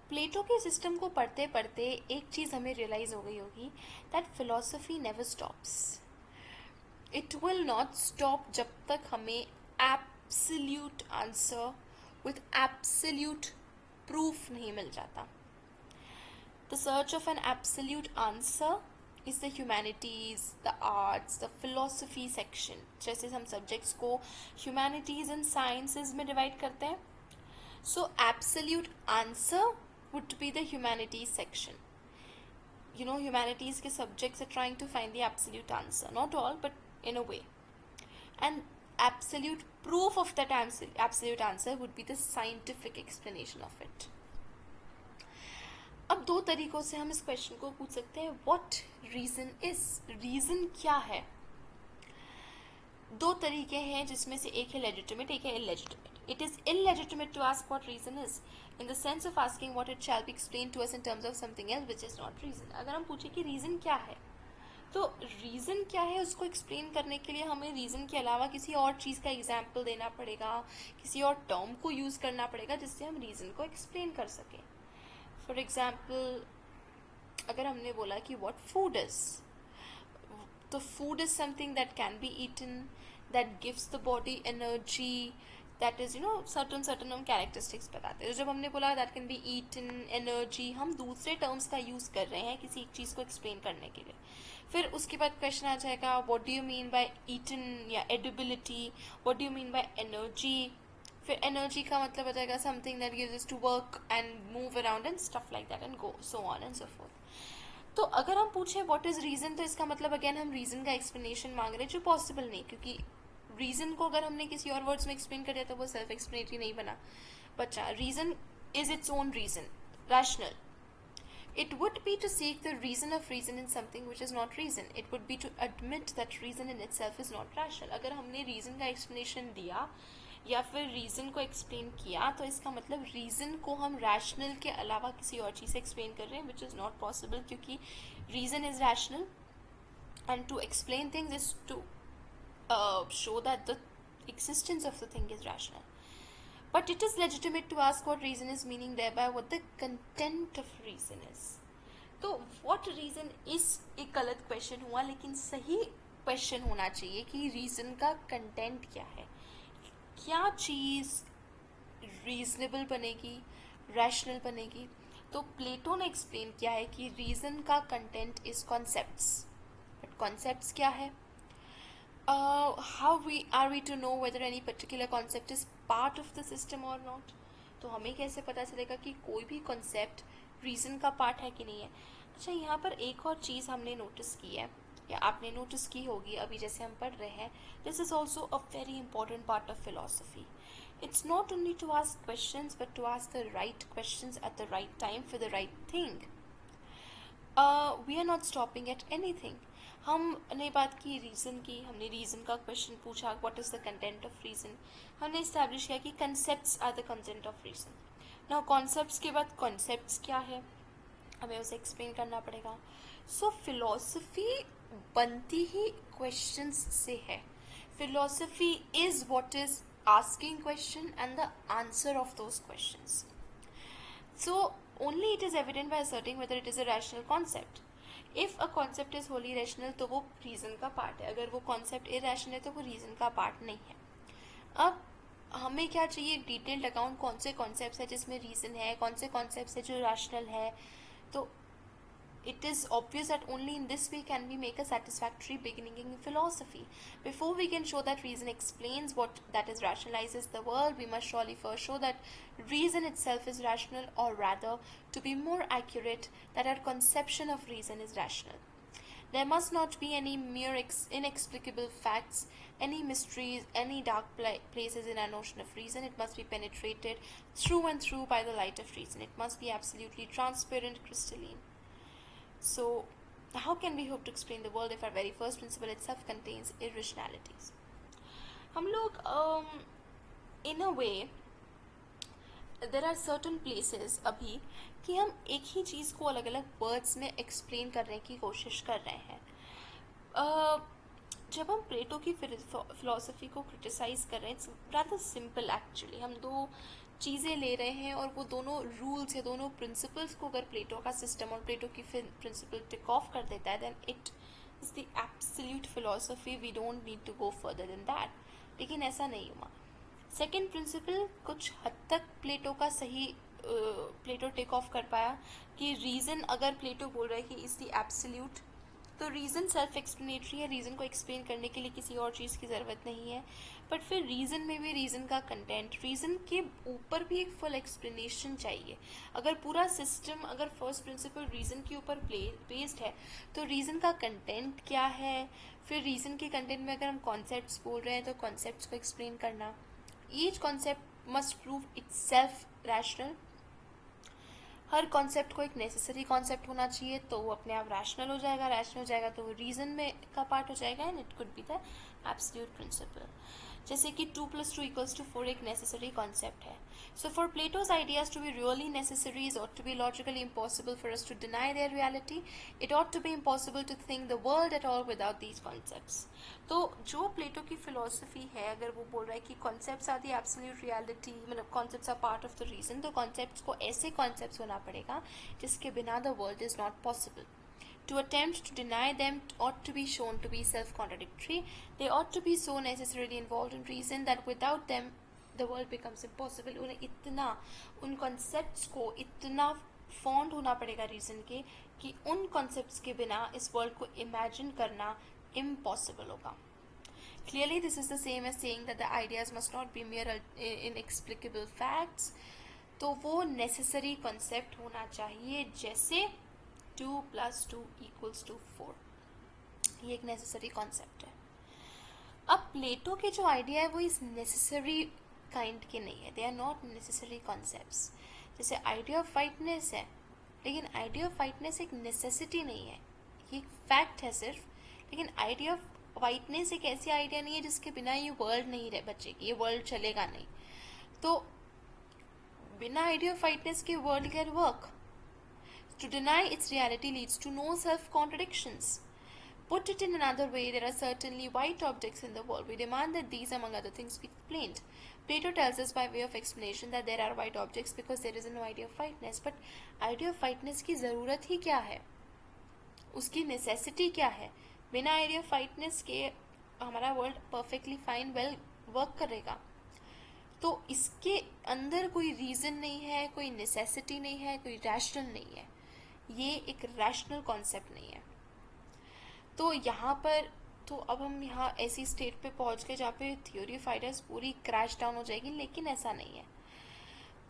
प्लेटो के system को पढ़ते पढ़ते एक चीज़ हमें realise हो गई होगी, that philosophy never stops. It will not stop जब तक हमें absolute answer with absolute proof नहीं मिल जाता. The search of an absolute answer is the humanities, the arts, the philosophy section. जैसे हम सब्जेक्ट्स को humanities and sciences में divide करते हैं. So absolute answer would be the humanities section. You know, humanities के subjects are trying to find the absolute answer. Not all, but in a way. And absolute proof of that absolute answer would be the scientific explanation of it. अब दो तरीकों से हम इस question को पूछ सकते हैं. व्हाट रीजन इज, रीजन क्या है. दो तरीके हैं जिसमें से एक है लेजिटिमेट, एक है illegitimate. It is illegitimate to ask what reason is in the sense of asking what it shall be explain to us in terms of something else which is not reason. अगर हम पूछे कि reason क्या है, तो reason क्या है उसको एक्सप्लेन करने के लिए हमें रीजन के अलावा किसी और चीज़ का एग्जाम्पल देना पड़ेगा, किसी और टर्म को यूज़ करना पड़ेगा जिससे हम रीजन को एक्सप्लेन कर सकें. फॉर एग्जाम्पल, अगर हमने बोला कि व्हाट फूड इज, तो food is something that can be eaten, that gives the body energy, that is certain हम कैरेक्टरिस्टिक्स बताते हैं. तो जब हमने बोला that can be eaten, energy, हम दूसरे टर्म्स का यूज़ कर रहे हैं किसी एक चीज़ को एक्सप्लेन करने के लिए. फिर उसके बाद क्वेश्चन आ जाएगा what do you mean by eaten या edibility, what do you mean by energy. फिर एनर्जी का मतलब आ जाएगा something that gives us to work and move around and stuff like that and go so on and so forth. तो अगर हम पूछे व्हाट इज रीजन, तो इसका मतलब अगेन हम रीजन का एक्सप्लेनेशन मांग रहे हैं जो पॉसिबल नहीं, क्योंकि रीजन को अगर हमने किसी और वर्ड्स में एक्सप्लेन कर दिया तो वो सेल्फ एक्सप्लेनेटरी नहीं बना. बच्चा reason is its own reason, rational. It would be to seek the reason of reason in something which is not reason. It would be to admit that reason in itself is not rational. अगर हमने reason का explanation दिया या फिर reason को explain किया, तो इसका मतलब reason को हम rational के अलावा किसी और चीज़ से explain कर रहे हैं, which is not possible, क्योंकि reason is rational and to explain things is to show that the existence of the thing is rational. But it is legitimate to ask what reason is, meaning thereby what the content of reason is. तो what reason is एक गलत question हुआ, लेकिन सही question होना चाहिए कि reason का कंटेंट क्या है, क्या चीज़ रीजनेबल बनेगी, रैशनल बनेगी. तो प्लेटो ने एक्सप्लेन किया है कि रीजन का content is concepts. But concepts क्या है? How are we to know whether any particular concept is part of the system or not? तो हमें कैसे पता चलेगा कि कोई भी कॉन्सेप्ट रीज़न का पार्ट है कि नहीं है. अच्छा, यहाँ पर एक और चीज़ हमने नोटिस की है या आपने नोटिस की होगी अभी जैसे हम पढ़ रहे हैं. This is also a very important part of philosophy. It's not only to ask questions but to ask the right questions at the right time for the right thing. We are not stopping at anything. हमने बात की reason की, हमने reason का question पूछा what is the content of reason. हमने establish किया कि concepts are the content of reason. Now concepts के बाद कॉन्सेप्ट्स क्या है, हमें उसे एक्सप्लेन करना पड़ेगा. सो फिलॉसफी बनती ही क्वेश्चंस से है. Philosophy is what is asking question and the answer of those questions. So only it is evident by asserting whether it is a rational concept. If a concept is wholly rational तो वो reason का part है. अगर वो concept irrational है तो वो reason का part नहीं है. अब हमें क्या चाहिए, डिटेल्ड अकाउंट कौन से कॉन्सेप्ट्स है जिसमें रीज़न है, कौन से कॉन्सेप्ट्स है जो रैशनल है. तो it is obvious that only in this way can we make a satisfactory beginning in philosophy. Before we can show that reason explains what that is rationalizes the world, we must surely first show that reason itself is rational, or rather, to be more accurate, that our conception of reason is rational. There must not be any mere inexplicable facts, any mysteries, any dark places in our notion of reason. It must be penetrated through and through by the light of reason. It must be absolutely transparent, crystalline. So, how can we hope to explain the world if our very first principle itself contains irrationalities? हम लोग in a way, there are certain places अभी कि हम एक ही चीज़ को अलग अलग words में एक्सप्लेन करने की कोशिश कर रहे हैं. जब हम प्लेटो की फिलोसफी को क्रिटिसाइज़ कर रहे हैं, इट्स रादर सिंपल एक्चुअली. हम दो चीज़ें ले रहे हैं और वो दोनों रूल्स या दोनों प्रिंसिपल्स को अगर प्लेटो का सिस्टम और प्लेटो की प्रिंसिपल टिक ऑफ कर देता है, then it is the absolute philosophy. We don't need to go further than that. लेकिन ऐसा नहीं हुआ. सेकेंड प्रिंसिपल कुछ हद तक प्लेटो का सही प्लेटो टेक ऑफ कर पाया कि रीज़न, अगर प्लेटो बोल रहा है कि इज़ द एब्सोल्यूट तो रीज़न सेल्फ एक्सप्लेनेटरी है, रीज़न को एक्सप्लेन करने के लिए किसी और चीज़ की ज़रूरत नहीं है. बट फिर रीज़न में भी रीज़न का कंटेंट, रीज़न के ऊपर भी एक फुल एक्सप्लेनेशन चाहिए. अगर पूरा सिस्टम, अगर फर्स्ट प्रिंसिपल रीज़न के ऊपर बेस्ड है, तो रीज़न का कंटेंट क्या है, फिर रीज़न के कंटेंट में अगर हम कॉन्सेप्ट्स बोल रहे हैं तो कॉन्सेप्ट्स को एक्सप्लेन करना. Each concept must prove itself rational. हर कॉन्सेप्ट को एक नेसेसरी कॉन्सेप्ट होना चाहिए, तो वो अपने आप रैशनल हो जाएगा. रैशनल हो जाएगा तो वो रीज़न में का पार्ट हो जाएगा, and it could be the absolute principle. जैसे कि 2+2=4 एक नेसेसरी कॉन्सेप्ट है. So for Plato's ideas to be really necessary, it ought to be logically impossible for us to deny their reality. It ought to be impossible to think the world at all without these concepts. तो जो Plato की philosophy है, अगर वो बोल रहा है कि concepts are the absolute reality, मतलब concepts are part of the reason, तो कॉन्सेप्ट्स को ऐसे कॉन्सेप्ट्स होना पड़ेगा जिसके बिना the world is not possible. To attempt to deny them ought to be shown to be self-contradictory. They ought to be so necessarily involved in reason that without them the world becomes impossible. उन्हें इतना, उन concepts को इतना fond होना पड़ेगा reason के कि उन concepts के बिना इस world को imagine करना impossible होगा. Clearly this is the same as saying that the ideas must not be mere inexplicable facts. तो वो necessary concept होना चाहिए, जैसे 2+2=4. ये एक नेसेसरी कॉन्सेप्ट है. अब प्लेटो के जो आइडिया है वो इस नेसेसरी काइंड के नहीं है. They are not necessary concepts. जैसे आइडिया ऑफ वाइटनेस है, लेकिन आइडिया ऑफ वाइटनेस एक नेसेसिटी नहीं है, ये एक फैक्ट है सिर्फ. लेकिन आइडिया ऑफ वाइटनेस एक ऐसी आइडिया नहीं है जिसके बिना ये वर्ल्ड नहीं रह बचेगी, ये वर्ल्ड चलेगा नहीं. तो बिना आइडिया ऑफ वाइटनेस के world can work. To deny its reality leads to no self-contradictions. Put it in another way, there are certainly white objects in the world. We demand that these, among other things, be explained. Plato tells us by way of explanation that there are white objects because there is no idea of whiteness. But idea of whiteness की ज़रूरत ही क्या है, उसकी necessity क्या है? बिना idea of whiteness के हमारा world perfectly fine, well work करेगा. तो इसके अंदर कोई रीज़न नहीं है, कोई नेसेसिटी नहीं है, कोई रैशनल नहीं है. ये एक रैशनल कॉन्सेप्ट नहीं है. तो यहाँ पर, तो अब हम यहाँ ऐसी स्टेट पे पहुँच गए जहाँ पे थ्योरी ऑफ आइडियाज पूरी क्रैश डाउन हो जाएगी, लेकिन ऐसा नहीं है.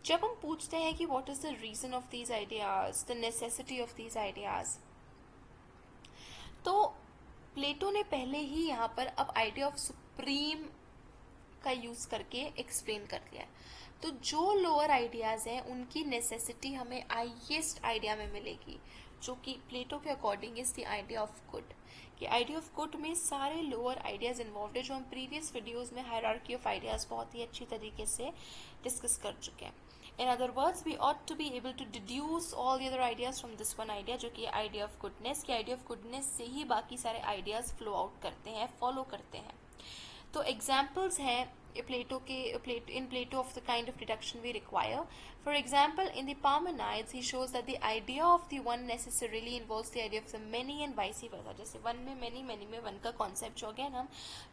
जब हम पूछते हैं कि what is the reason of these ideas, the necessity of these ideas, तो प्लेटो ने पहले ही यहाँ पर अब आइडिया ऑफ सुप्रीम का यूज करके एक्सप्लेन कर दिया है. तो जो लोअर आइडियाज हैं उनकी नेसेसिटी हमें हाईएस्ट आइडिया में मिलेगी, जो कि प्लेटो के according is the idea of good. कि आइडिया ऑफ गुड में सारे लोअर आइडियाज इन्वॉल्व है, जो हम प्रीवियस वीडियोस में हायरार्की ऑफ आइडियाज बहुत ही अच्छी तरीके से डिस्कस कर चुके हैं. In other words, we ought to be able to deduce all the other ideas from this one idea, जो कि आइडिया ऑफ गुडनेस. कि आइडिया ऑफ गुडनेस से ही बाकी सारे आइडियाज फ्लो आउट करते हैं, फॉलो करते हैं. तो एग्जाम्पल्स हैं Plato of the kind of deduction we require. For example, in the Parmenides, he shows that the idea of the one necessarily involves the idea of the many and vice versa. जैसे one में many, many में one का concept जो गया हम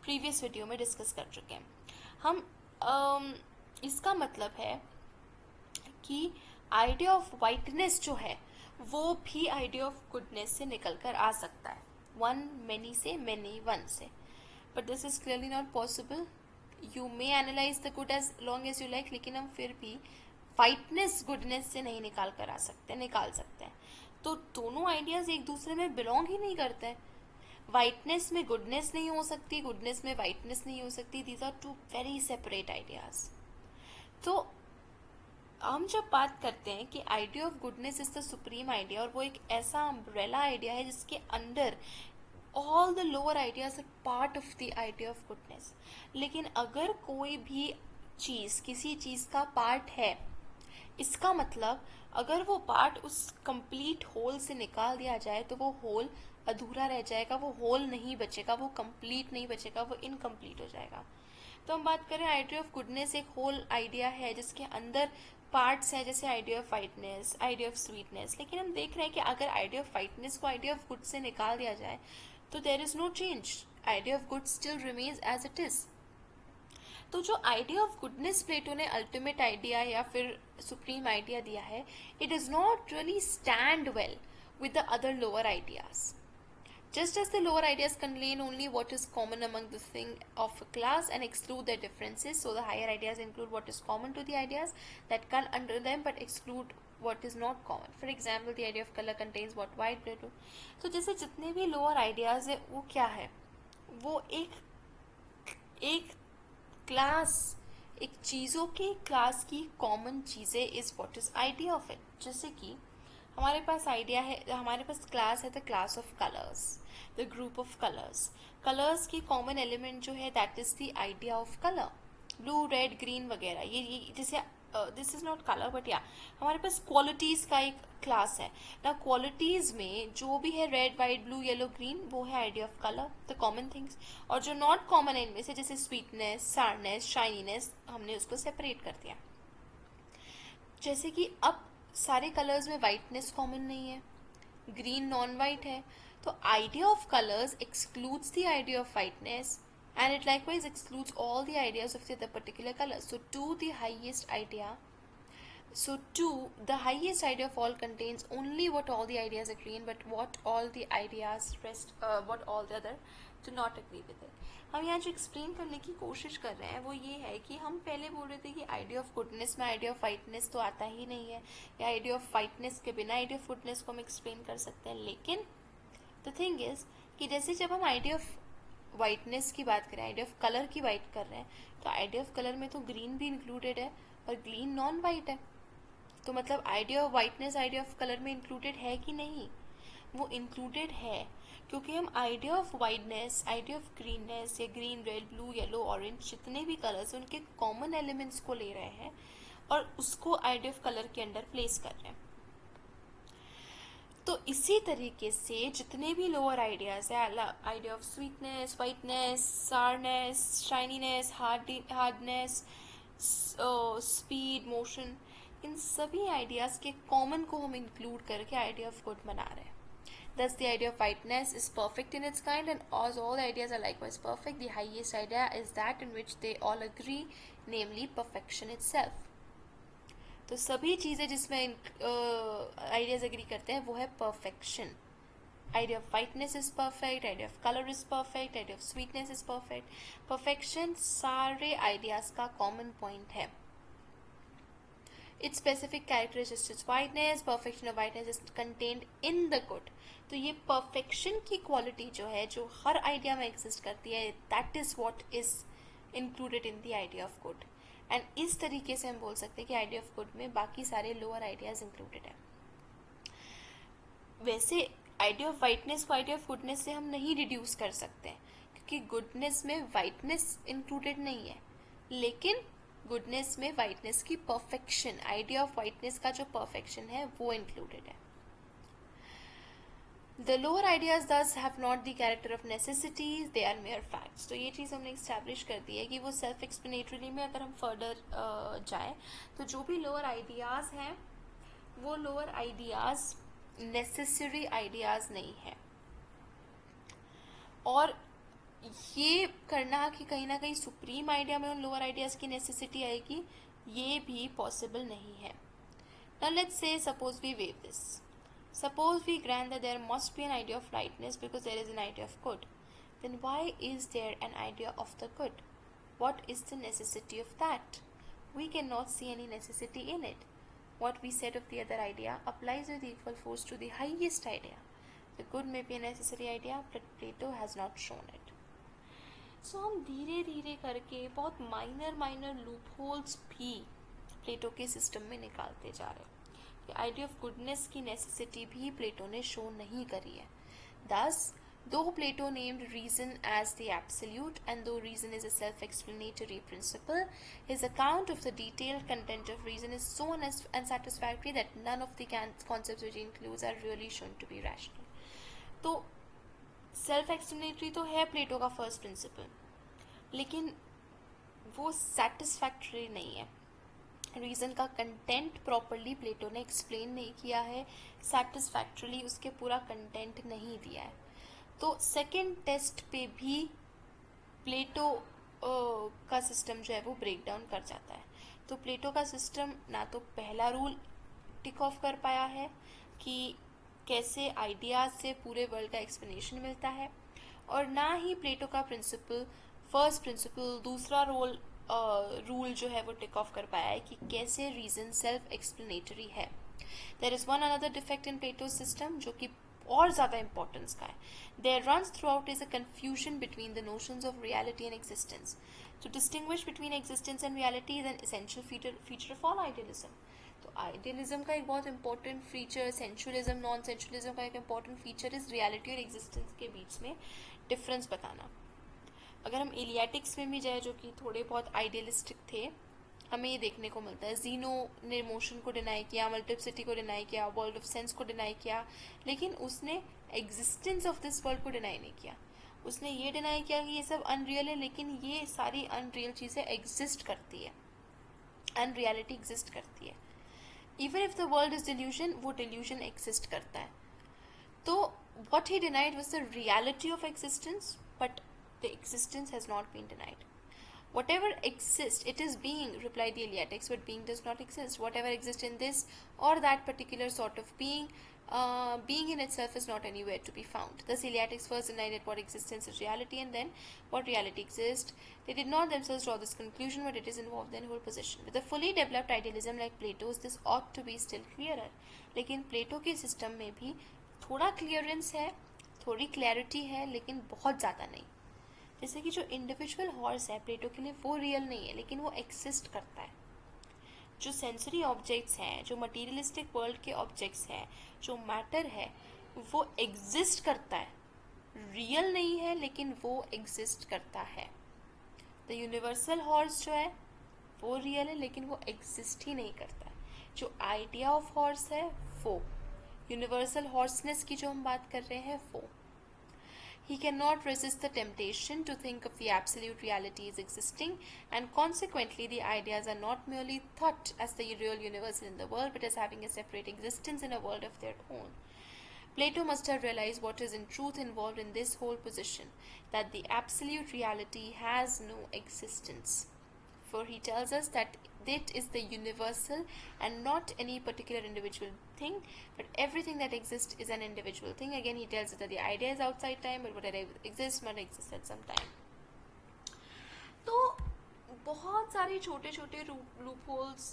previous video में discuss कर चुके हैं. हम इसका मतलब है कि idea of whiteness जो है वो भी idea of goodness से निकल कर आ सकता है. one many से, many one से. But this is clearly not possible. You may analyze the good as long as you like, लेकिन हम फिर भी वाइटनेस गुडनेस से नहीं निकाल सकते हैं. तो दोनों आइडियाज एक दूसरे में बिलोंग ही नहीं करते हैं. वाइटनेस में गुडनेस नहीं हो सकती, गुडनेस में वाइटनेस नहीं हो सकती. These are two very separate ideas. तो हम जब बात करते हैं कि idea of goodness is the supreme idea, और वो एक ऐसा अम्ब्रेला आइडिया है जिसके अंदर all the lower ideas are part of the idea of goodness. लेकिन अगर कोई भी चीज़ किसी चीज़ का पार्ट है, इसका मतलब अगर वो पार्ट उस कंप्लीट होल से निकाल दिया जाए तो वो होल अधूरा रह जाएगा, वो होल नहीं बचेगा, वो कंप्लीट नहीं बचेगा, वो इनकम्प्लीट हो जाएगा. तो हम बात करें आइडिया ऑफ गुडनेस एक होल आइडिया है जिसके अंदर पार्ट्स हैं, जैसे idea of whiteness, idea of sweetness. लेकिन हम देख रहे हैं कि अगर आइडिया ऑफ वाइटनेस को आइडिया ऑफ गुड से निकाल दिया जाए तो there is no change. Idea of good still remains as it is. तो जो आइडिया ऑफ गुडनेस प्लेटो ने अल्टीमेट आइडिया या फिर सुप्रीम आइडिया दिया है, it does not really stand well with the other lower ideas. Just as the lower ideas contain only what is common among the thing of a class and exclude their differences, so the higher ideas include what is common to the ideas that come under them but exclude what is not common. For example, the idea of color contains what white, blue. तो जैसे जितने भी lower ideas है वो क्या है, वो एक क्लास, एक चीज़ों के क्लास की कॉमन चीज़ें is what is idea of it. जैसे कि हमारे पास आइडिया है, हमारे पास क्लास है the class of colours, the group of colours. Colours की कॉमन एलिमेंट जो है that is the idea of colour. Blue, red, green वगैरह, ये जैसे this is not colour but या हमारे पास क्वालिटीज़ का एक क्लास है ना. क्वालिटीज़ में जो भी है red, white, blue, yellow, green, वो है idea of colour, the common things. और जो नॉट कॉमन है इनमें से, जैसे स्वीटनेस, सारनेस, शाइनीनेस, हमने उसको सेपरेट कर दिया. जैसे कि अब सारे कलर्स में वाइटनेस कॉमन नहीं है, ग्रीन नॉन वाइट है, तो idea of colours excludes the idea of whiteness and it likewise excludes all the ideas of the particular color. So the highest idea of all contains only what all the ideas agree in, but what all the other do not agree with it. हम यहाँ जो explain करने की कोशिश कर रहे हैं वो ये है कि हम पहले बोल रहे थे कि आइडिया ऑफ गुडनेस में आइडिया ऑफ वाइटनेस तो आता ही नहीं है, या आइडिया ऑफ वाइटनेस के बिना आइडिया ऑफ गुडनेस को हम एक्सप्लेन कर सकते हैं. लेकिन द थिंग इज कि जैसे जब हम आइडिया ऑफ वाइटनेस की बात करें, आइडिया ऑफ कलर की बात कर रहे हैं, तो आइडिया ऑफ कलर में तो ग्रीन भी इंक्लूडेड है और ग्रीन नॉन वाइट है. तो मतलब idea of whiteness idea of colour में इंक्लूडेड है कि नहीं? वो इंक्लूडेड है, क्योंकि हम idea of whiteness, idea of greenness या green, red, blue, yellow, orange जितने भी कलर्स हैं उनके कॉमन एलिमेंट्स को ले रहे हैं और उसको आइडिया ऑफ कलर के अंडर प्लेस कर रहे हैं. तो इसी तरीके से जितने भी लोअर आइडियाज है, idea of sweetness, whiteness, sourness, shininess, hardness, speed, motion, इन सभी आइडियाज के कॉमन को हम इंक्लूड करके आइडिया ऑफ गुड बना रहे हैं. Thus, the idea of whiteness is perfect in its kind, and as all ideas are likewise perfect, the highest idea is that in which they all agree, namely perfection itself. तो सभी चीज़ें जिसमें ideas agree करते हैं वो है perfection. Idea of whiteness is perfect, idea of colour is perfect, idea of sweetness is perfect. Perfection सारे ideas का कॉमन पॉइंट है. Its specific characteristic is whiteness. Perfection of whiteness is contained in the good. तो ये perfection की quality जो है, जो हर idea में exist करती है, that is what is included in the idea of good. And इस तरीके से हम बोल सकते हैं कि idea of good में बाकी सारे lower ideas included हैं. वैसे idea of whiteness को idea of goodness से हम नहीं reduce कर सकते, क्योंकि goodness में whiteness included नहीं है, लेकिन गुडनेस में वाइटनेस की परफेक्शन, आइडिया ऑफ वाइटनेस का जो परफेक्शन है वो इंक्लूडेड है. The lower ideas thus have not the character of necessities, they are mere facts. तो ये चीज़ हमने एस्टैब्लिश कर दी है कि वो सेल्फ एक्सप्लेनेटरी में अगर हम फर्दर जाएं तो जो भी लोअर आइडियाज़ हैं वो लोअर आइडियाज़ नेसेसरी आइडियाज़ नहीं है. और ये करना कि कहीं ना कहीं सुप्रीम आइडिया में उन लोअर आइडियाज़ की नेसेसिटी आएगी, ये भी पॉसिबल नहीं है. Now let's say suppose we waive this. Suppose we grant that there must be an idea of lightness because there is an idea of good. Then why is there an idea of the good? What is the necessity of that? We cannot see any necessity in it. What we said of the other idea applies with equal force to the highest idea. The good may be a necessary idea, but Plato has not shown it. सो हम धीरे धीरे करके बहुत minor loop holes भी प्लेटो के system में निकालते जा रहे हैं कि आइडिया ऑफ गुडनेस की नेसेसिटी भी प्लेटो ने शो नहीं करी है. Thus, though Plato named reason as the absolute, and though reason is a self-explanatory principle, his account of the detailed content of reason is so unsatisfactory that none of the concepts which he includes are really shown to be rational. तो self explanatory तो है प्लेटो का first principle, लेकिन वो satisfactory नहीं है. Reason का content properly प्लेटो ने एक्सप्लेन नहीं किया है, सेटिस्फैक्टरली उसके पूरा कंटेंट नहीं दिया है. तो सेकेंड टेस्ट पे भी प्लेटो का सिस्टम जो है वो ब्रेक डाउन कर जाता है. तो प्लेटो का सिस्टम ना तो पहला रूल टिक ऑफ कर पाया है कि कैसे आइडियाज से पूरे वर्ल्ड का एक्सप्लेनेशन मिलता है, और ना ही प्लेटो का प्रिंसिपल, फर्स्ट प्रिंसिपल, दूसरा रूल जो है वो टिक ऑफ कर पाया है कि कैसे रीजन सेल्फ एक्सप्लेनेटरी है. There is one another defect in Plato system जो कि और ज़्यादा इंपॉर्टेंस का है. There runs throughout is a confusion between the notions of reality and existence. To distinguish between existence and reality is an essential feature of all idealism. तो idealism का एक बहुत इंपॉर्टेंट फीचर, सेंशुअलिज्म, नॉन सेंशुअलिज्म का एक important feature is reality और existence के बीच में difference बताना. अगर हम एलियाटिक्स में भी जाए जो कि थोड़े बहुत आइडियलिस्टिक थे, हमें ये देखने को मिलता है जीनो ने मोशन को डिनाई किया, मल्टीप्लिसिटी को डिनाई किया, वर्ल्ड ऑफ सेंस को डिनाई किया, लेकिन उसने एग्जिस्टेंस ऑफ दिस वर्ल्ड को डिनाई नहीं किया. उसने ये डिनाई किया कि ये सब अनरियल है, लेकिन ये सारी अनरियल चीज़ें एग्जिस्ट करती है, अनरियलिटी एग्जिस्ट करती है. Even if the world is delusion, वो डिल्यूजन एग्जिस्ट करता है. तो what he denied was the reality of existence, but the existence has not been denied. Whatever exists, it is being, replied the Eleatics, but being does not exist. Whatever exists in this or that particular sort of being, being in itself is not anywhere to be found. Thus, Eleatics first denied that what existence is reality, and then what reality exists. They did not themselves draw this conclusion, but it is involved in whole position. With a fully developed idealism like Plato's, this ought to be still clearer. लेकिन Plato के system में भी थोड़ा clearance है, थोड़ी clarity है, लेकिन बहुत ज़्यादा नहीं. जैसे कि जो इंडिविजुअल हॉर्स है प्लेटो के लिए, वो रियल नहीं है, लेकिन वो एक्सिस्ट करता है. जो सेंसरी ऑब्जेक्ट्स हैं, जो मटीरियलिस्टिक वर्ल्ड के ऑब्जेक्ट्स हैं, जो मैटर है, वो एग्जिस्ट करता है. रियल नहीं है, लेकिन वो एग्जिस्ट करता है. द यूनिवर्सल हॉर्स जो है वो रियल है, लेकिन वो एग्जिस्ट ही नहीं करता है. जो आइडिया ऑफ हॉर्स है वो, यूनिवर्सल हॉर्सनेस की जो हम बात कर रहे हैं वो. He cannot resist the temptation to think of the absolute reality as existing, and consequently the ideas are not merely thought as the real universal in the world, but as having a separate existence in a world of their own. Plato must have realized what is in truth involved in this whole position, that the absolute reality has no existence. For he tells us that it is the universal and not any particular individual thing, but everything that exists is an individual thing. Again, he tells us that the idea is outside time, but whatever exists must exist at some time. तो बहुत सारे छोटे छोटे loop holes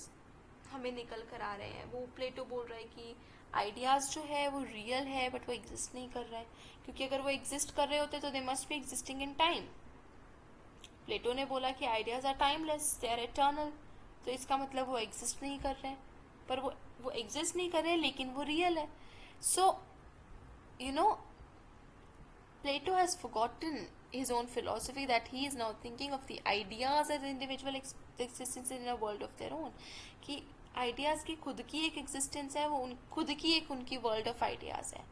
हमें निकल कर आ रहे हैं. वो प्लेटो बोल रहा है कि आइडियाज़ जो है वो रियल है, बट वो एग्जिस्ट नहीं कर रहा है, क्योंकि अगर वो एग्जिस्ट कर रहे होते तो they must be existing in time. Plato ने बोला कि ideas are timeless, they are eternal, तो इसका मतलब वो एग्जिस्ट नहीं कर रहे हैं. पर वो एग्जिस्ट नहीं कर रहे हैं, लेकिन वो रियल है. So you know, Plato has forgotten his own philosophy, that he is now thinking of the ideas as individual existence in a world of their own. कि आइडियाज़ की खुद की एक एग्जिस्टेंस है, वो खुद की एक उनकी वर्ल्ड ऑफ आइडियाज़ है.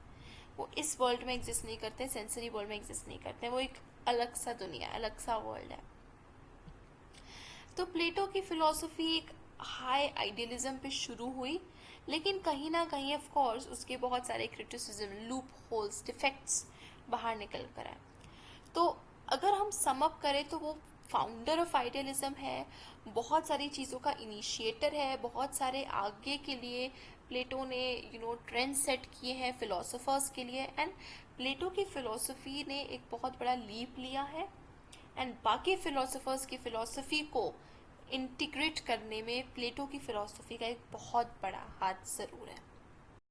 वो इस वर्ल्ड में एग्जिस्ट नहीं करते, सेंसरी वर्ल्ड में एग्जिस्ट नहीं करते. वो एक अलग सा दुनिया, अलग सा वर्ल्ड है. तो प्लेटो की फिलॉसफी एक हाई आइडियलिज्म पे शुरू हुई, लेकिन कहीं ना कहीं ऑफ कोर्स उसके बहुत सारे क्रिटिसिज्म, लूप होल्स, डिफेक्ट्स बाहर निकल कर आए. तो अगर हम सम अप करें तो वो फाउंडर ऑफ आइडियलिज्म है, बहुत सारी चीज़ों का इनिशिएटर है, बहुत सारे आगे के लिए प्लेटो ने ट्रेंड सेट किए हैं फिलोसोफर्स के लिए. एंड प्लेटो की फिलोसफी ने एक बहुत बड़ा लीप लिया है, एंड बाकी फिलोसोफर्स की फिलोसफी को इंटीग्रेट करने में प्लेटो की फिलोसफी का एक बहुत बड़ा हाथ ज़रूर है.